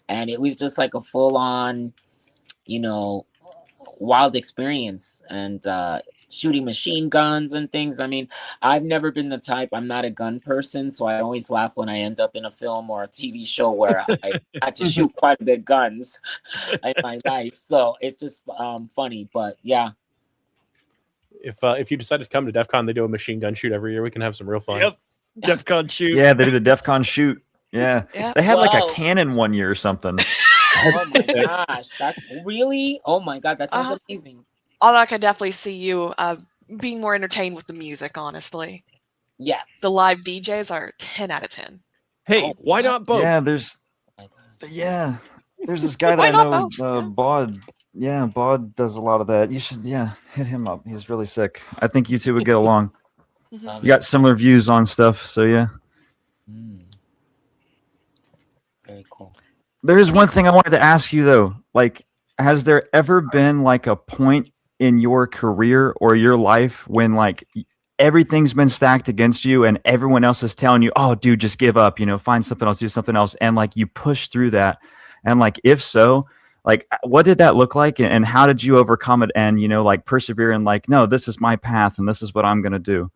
[SPEAKER 6] and it was just like a full on, you know, wild experience, and shooting machine guns and things. I mean, I've never been the type, I'm not a gun person, so I always laugh when I end up in a film or a TV show where I had to shoot quite a bit of guns in my life. So it's just funny, but yeah.
[SPEAKER 4] If you decide to come to DEF CON, they do a machine gun shoot every year. We can have some real fun.
[SPEAKER 2] Yep. DEF CON shoot.
[SPEAKER 5] Yeah, they do the DEF CON shoot. Yeah.
[SPEAKER 3] Yeah.
[SPEAKER 5] They had like a
[SPEAKER 6] Whoa.
[SPEAKER 5] cannon one year or something.
[SPEAKER 6] Oh my gosh, that's really, oh my god, that sounds
[SPEAKER 3] Uh-huh.
[SPEAKER 6] amazing.
[SPEAKER 3] Although I could definitely see you being more entertained with the music, honestly.
[SPEAKER 6] Yes.
[SPEAKER 3] The live DJs are 10 out of 10.
[SPEAKER 2] Hey,
[SPEAKER 6] Oh,
[SPEAKER 2] why
[SPEAKER 6] what?
[SPEAKER 2] not both?
[SPEAKER 5] Yeah, there's
[SPEAKER 6] Oh my God.
[SPEAKER 5] yeah. There's this guy that
[SPEAKER 3] Why
[SPEAKER 5] I
[SPEAKER 3] not
[SPEAKER 5] know,
[SPEAKER 3] both? Yeah.
[SPEAKER 5] Bod. Yeah, Bod does a lot of that. You should hit him up. He's really sick. I think you two would get along.
[SPEAKER 3] Mhm.
[SPEAKER 5] You got similar views on stuff, so yeah.
[SPEAKER 6] Mm. Very cool.
[SPEAKER 5] There is one thing I wanted to ask you though. Like, has there ever been like a point in your career or your life when like everything's been stacked against you and everyone else is telling you, "Oh, dude, just give up, you know, find something else, do something else," and like you push through that? And like, if so, like, what did that look like, and how did you overcome it, and you know, like persevere and like, no, this is my path and this is what I'm gonna do?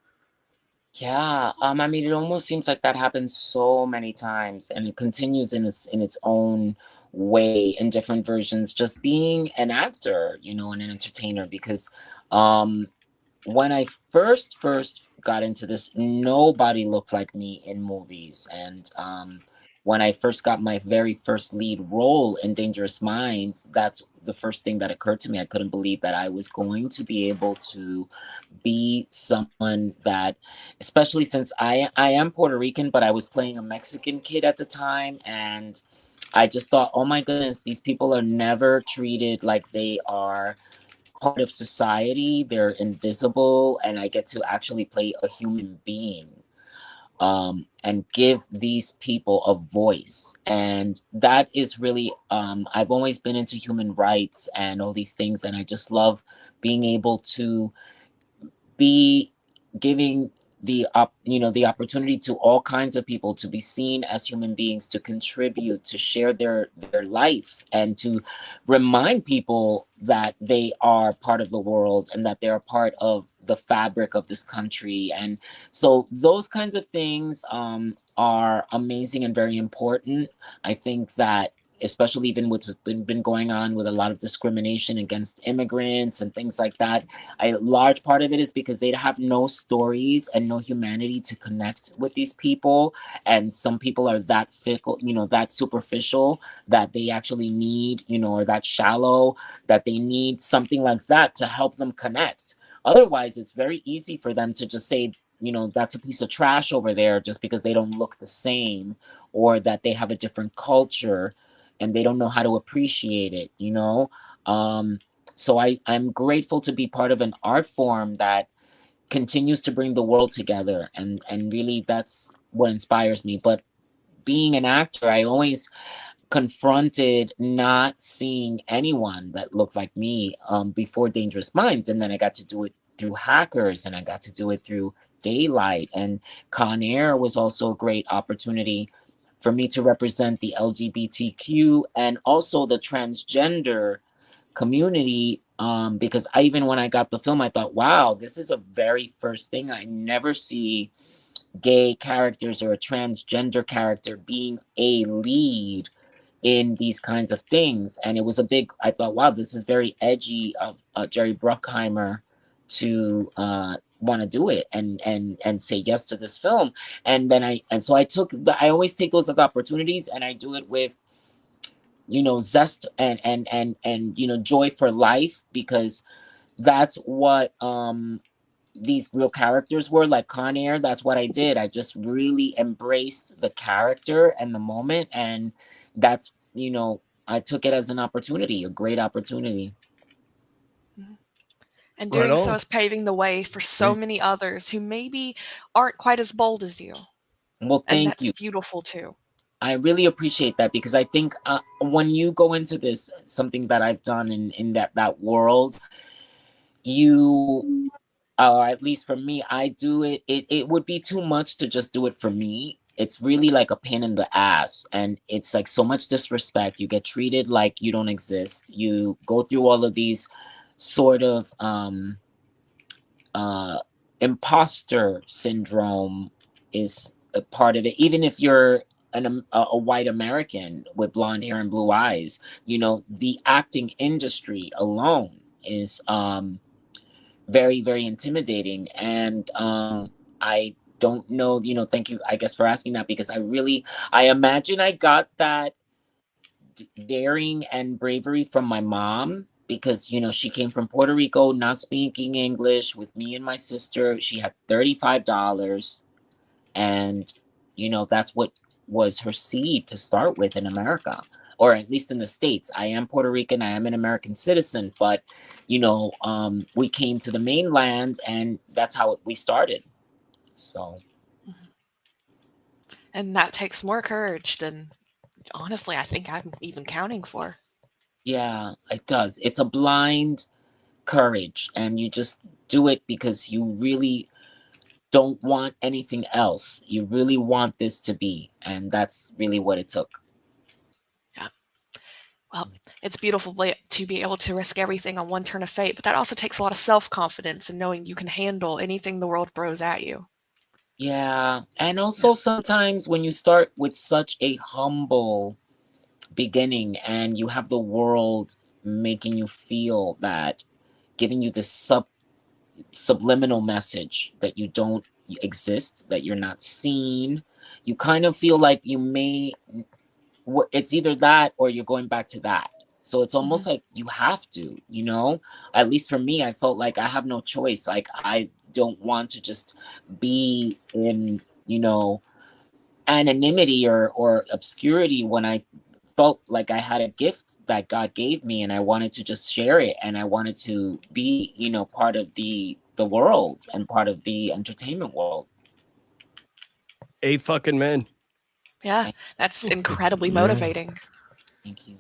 [SPEAKER 6] Yeah, I mean, it almost seems like that happens so many times, and it continues in its own way in different versions. Just being an actor, you know, and an entertainer, because um, when I first got into this, nobody looked like me in movies, and when I first got my very first lead role in Dangerous Minds, that's the first thing that occurred to me. I couldn't believe that I was going to be able to be someone that, especially since I am Puerto Rican, but I was playing a Mexican kid at the time, and I just thought, oh my goodness, these people are never treated like they are part of society. They're invisible, and I get to actually play a human being, and give these people a voice. And that is really, I've always been into human rights and all these things, and I just love being able to be giving the opportunity to all kinds of people to be seen as human beings, to contribute, to share their life, and to remind people that they are part of the world and that they're part of the fabric of this country. And so those kinds of things are amazing and very important. I think that especially even with what's been going on with a lot of discrimination against immigrants and things like that. A large part of it is because they have no stories and no humanity to connect with these people. And some people are that fickle, that superficial, that they actually need, or that shallow, that they need something like that to help them connect. Otherwise, it's very easy for them to just say, that's a piece of trash over there just because they don't look the same, or that they have a different culture and they don't know how to appreciate it. So I'm grateful to be part of an art form that continues to bring the world together, and really that's what inspires me. But being an actor, I always confronted not seeing anyone that looked like me before Dangerous Minds, and then I got to do it through Hackers, and I got to do it through Daylight, and Con Air was also a great opportunity for me to represent the LGBTQ and also the transgender community, because even when I got the film, I thought, wow, this is a very first thing. I never see gay characters or a transgender character being a lead in these kinds of things. And it was I thought, wow, this is very edgy of Jerry Bruckheimer to want to do it and say yes to this film. And then I always take those as opportunities, and I do it with zest and joy for life, because that's what these real characters were. Like Con Air, that's what I did. I just really embraced the character and the moment, and that's I took it as an opportunity, a great opportunity.
[SPEAKER 3] And
[SPEAKER 2] Right
[SPEAKER 3] doing so
[SPEAKER 2] on.
[SPEAKER 3] is paving the way for so many others who maybe aren't quite as bold as you.
[SPEAKER 6] Well,
[SPEAKER 3] And
[SPEAKER 6] thank
[SPEAKER 3] that's
[SPEAKER 6] you.
[SPEAKER 3] beautiful too.
[SPEAKER 6] I really appreciate that, because I think when you go into this, something that I've done in that world, you, or at least for me, I do it would be too much to just do it for me. It's really like a pain in the ass, and it's like so much disrespect. You get treated like you don't exist. You go through all of these sort of imposter syndrome is a part of it. Even if you're a white American with blonde hair and blue eyes, the acting industry alone is very, very intimidating. And I don't know, thank you, I guess, for asking that, because I imagine I got that daring and bravery from my mom, because she came from Puerto Rico, not speaking English, with me and my sister. She had $35, and that's what was her seed to start with in America, or at least in the States. I am Puerto Rican, I am an American citizen, but we came to the mainland, and that's how we started. So
[SPEAKER 3] And that takes more courage than, honestly, I think I'm even counting for.
[SPEAKER 6] yeah, it does. It's a blind courage, and you just do it because you really don't want anything else. You really want this to be, and that's really what it took.
[SPEAKER 3] Yeah. Well, it's beautiful to be able to risk everything on one turn of fate, but that also takes a lot of self-confidence and knowing you can handle anything the world throws at you.
[SPEAKER 6] Yeah, and also sometimes when you start with such a humble beginning, and you have the world making you feel that, giving you this subliminal message that you don't exist, that you're not seen, you kind of feel like it's either that or you're going back to that. So it's almost like you have to, at least for me, I felt like I have no choice. Like, I don't want to just be in, anonymity or obscurity, when I felt like I had a gift that God gave me, and I wanted to just share it, and I wanted to be, part of the world and part of the entertainment world.
[SPEAKER 2] A fucking man.
[SPEAKER 3] Yeah, that's incredibly
[SPEAKER 5] Yeah.
[SPEAKER 3] motivating.
[SPEAKER 6] Thank you.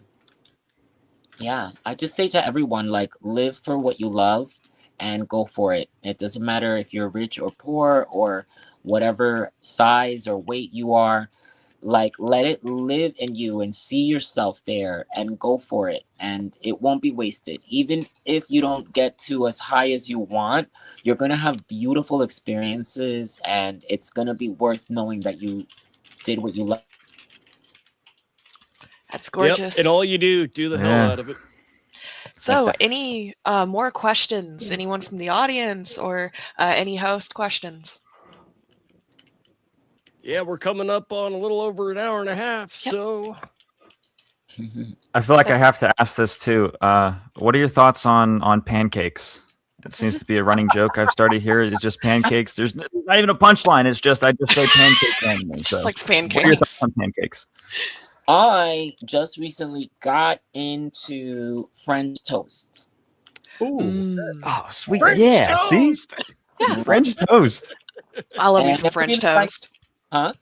[SPEAKER 6] Yeah, I just say to everyone, like, live for what you love and go for it. It doesn't matter if you're rich or poor, or whatever size or weight you are. Like, let it live in you and see yourself there and go for it. And it won't be wasted. Even if you don't get to as high as you want, you're going to have beautiful experiences, and it's going to be worth knowing that you did what you love.
[SPEAKER 3] That's
[SPEAKER 2] Yep.
[SPEAKER 3] gorgeous.
[SPEAKER 2] And all you do the hell
[SPEAKER 5] Yeah.
[SPEAKER 2] out of it.
[SPEAKER 3] So,
[SPEAKER 6] Exactly.
[SPEAKER 3] any more questions? Anyone from the audience or any host questions?
[SPEAKER 2] Yeah, we're coming up on a little over an hour and a half.
[SPEAKER 3] Yep.
[SPEAKER 2] So
[SPEAKER 5] I feel like I have to ask this too. What are your thoughts on pancakes? It seems to be a running joke I've started here. It's just pancakes. There's not even a punchline. It's just I just say pancakes randomly.
[SPEAKER 3] Just
[SPEAKER 5] So,
[SPEAKER 3] like
[SPEAKER 5] what are your
[SPEAKER 3] pancakes.
[SPEAKER 5] thoughts on pancakes?
[SPEAKER 6] I just recently got into French toast.
[SPEAKER 4] Ooh.
[SPEAKER 3] Mm.
[SPEAKER 5] Oh, sweet.
[SPEAKER 2] French
[SPEAKER 5] Yeah. See,
[SPEAKER 2] toast!
[SPEAKER 3] Yeah,
[SPEAKER 5] French toast.
[SPEAKER 3] I love me
[SPEAKER 6] And I
[SPEAKER 3] some
[SPEAKER 6] never
[SPEAKER 3] French
[SPEAKER 6] really liked-
[SPEAKER 3] toast.
[SPEAKER 6] Huh?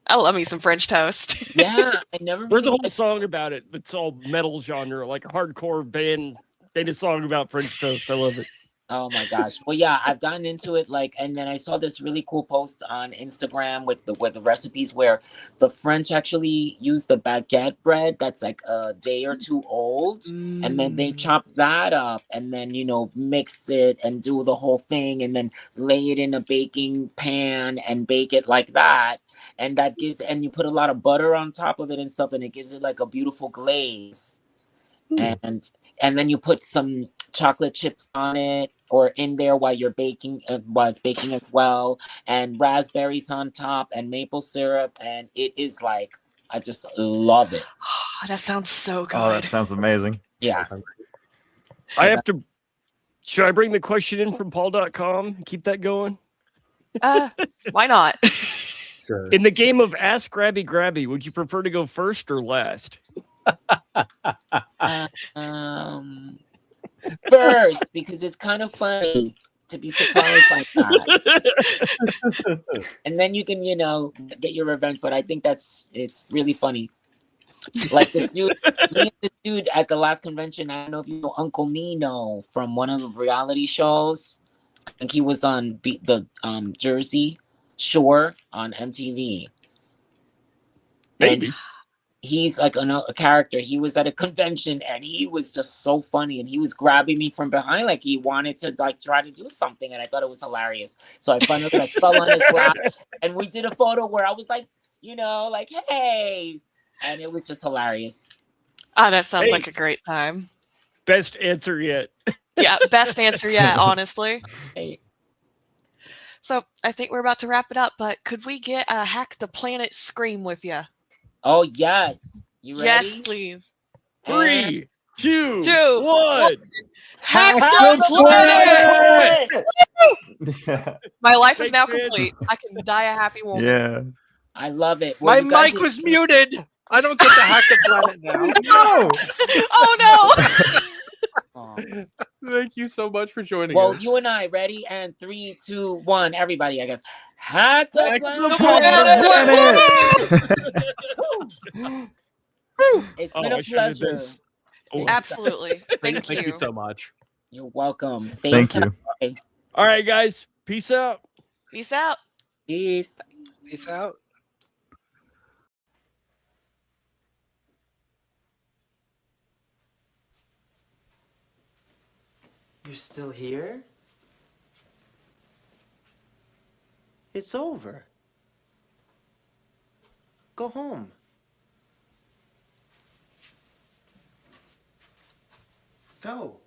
[SPEAKER 3] I love me some French toast.
[SPEAKER 6] Yeah, I never
[SPEAKER 2] There's a
[SPEAKER 6] really
[SPEAKER 2] whole song about it. It's all metal genre, like a hardcore band made a song about French toast. I love it.
[SPEAKER 6] Oh my gosh. Well, yeah, I've gotten into it and then I saw this really cool post on Instagram with the recipes where the French actually use the baguette bread that's like a day or two old, and then they chop that up and then mix it and do the whole thing and then lay it in a baking pan and bake it like that. And you put a lot of butter on top of it and stuff, and it gives it like a beautiful glaze. And then you put some chocolate chips on it or in there while you're baking, while it's baking as well, and raspberries on top and maple syrup, and it is like, I just love it.
[SPEAKER 3] Oh, that sounds so good.
[SPEAKER 5] Oh, that sounds amazing.
[SPEAKER 6] Yeah.
[SPEAKER 2] I have to. Should I bring the question in from Paul.com? Keep that going.
[SPEAKER 3] Why not?
[SPEAKER 4] Sure.
[SPEAKER 2] In the game of Ask Grabby Grabby, would you prefer to go first or last?
[SPEAKER 6] First, because it's kind of funny to be surprised like that. And then you can, get your revenge, but I think it's really funny. Like this dude at the last convention, I don't know if you know Uncle Nino from one of the reality shows. I think he was on the Jersey Shore on MTV.
[SPEAKER 2] Maybe.
[SPEAKER 6] And he's like a character. He was at a convention and he was just so funny, and he was grabbing me from behind like he wanted to like try to do something, and I thought it was hilarious. So I finally like fell on his lap, and we did a photo where I was like, like, hey, and it was just hilarious.
[SPEAKER 3] Oh, that sounds
[SPEAKER 2] Hey.
[SPEAKER 3] like a great time.
[SPEAKER 2] Best answer yet.
[SPEAKER 3] Yeah, best answer yet, honestly.
[SPEAKER 6] Hey.
[SPEAKER 3] So I think we're about to wrap it up, but could we get a Hack the Planet scream with you?
[SPEAKER 6] Oh yes, you ready?
[SPEAKER 3] Yes, please.
[SPEAKER 2] 3, 2,
[SPEAKER 3] Two,
[SPEAKER 2] 1.
[SPEAKER 3] Hack
[SPEAKER 6] Hack
[SPEAKER 3] the
[SPEAKER 6] the
[SPEAKER 3] Planet!
[SPEAKER 5] Yeah.
[SPEAKER 3] My life is
[SPEAKER 2] Thanks,
[SPEAKER 3] now
[SPEAKER 2] man.
[SPEAKER 3] complete. I can die a happy woman.
[SPEAKER 5] Yeah.
[SPEAKER 6] I love it.
[SPEAKER 9] My
[SPEAKER 6] Well, you guys
[SPEAKER 9] mic was muted. I don't get to hack the planet now.
[SPEAKER 5] No.
[SPEAKER 3] Oh no!
[SPEAKER 6] Aw.
[SPEAKER 4] Thank you so much for joining
[SPEAKER 6] Well,
[SPEAKER 4] us.
[SPEAKER 6] you and I ready? And 3, 2, 1. Everybody, I guess. Hack the
[SPEAKER 4] Hack the
[SPEAKER 6] planet! It's
[SPEAKER 2] Oh,
[SPEAKER 6] been
[SPEAKER 2] I
[SPEAKER 6] a
[SPEAKER 2] should have
[SPEAKER 6] pleasure.
[SPEAKER 2] this. Oh.
[SPEAKER 3] Absolutely. Thank
[SPEAKER 4] Thank you so much.
[SPEAKER 6] You're welcome. Stay
[SPEAKER 5] Thank
[SPEAKER 6] in
[SPEAKER 5] you.
[SPEAKER 6] touch.
[SPEAKER 2] All right, guys. Peace out.
[SPEAKER 3] Peace out.
[SPEAKER 6] Peace.
[SPEAKER 9] Peace out.
[SPEAKER 10] You're still here? It's over. Go home. Go.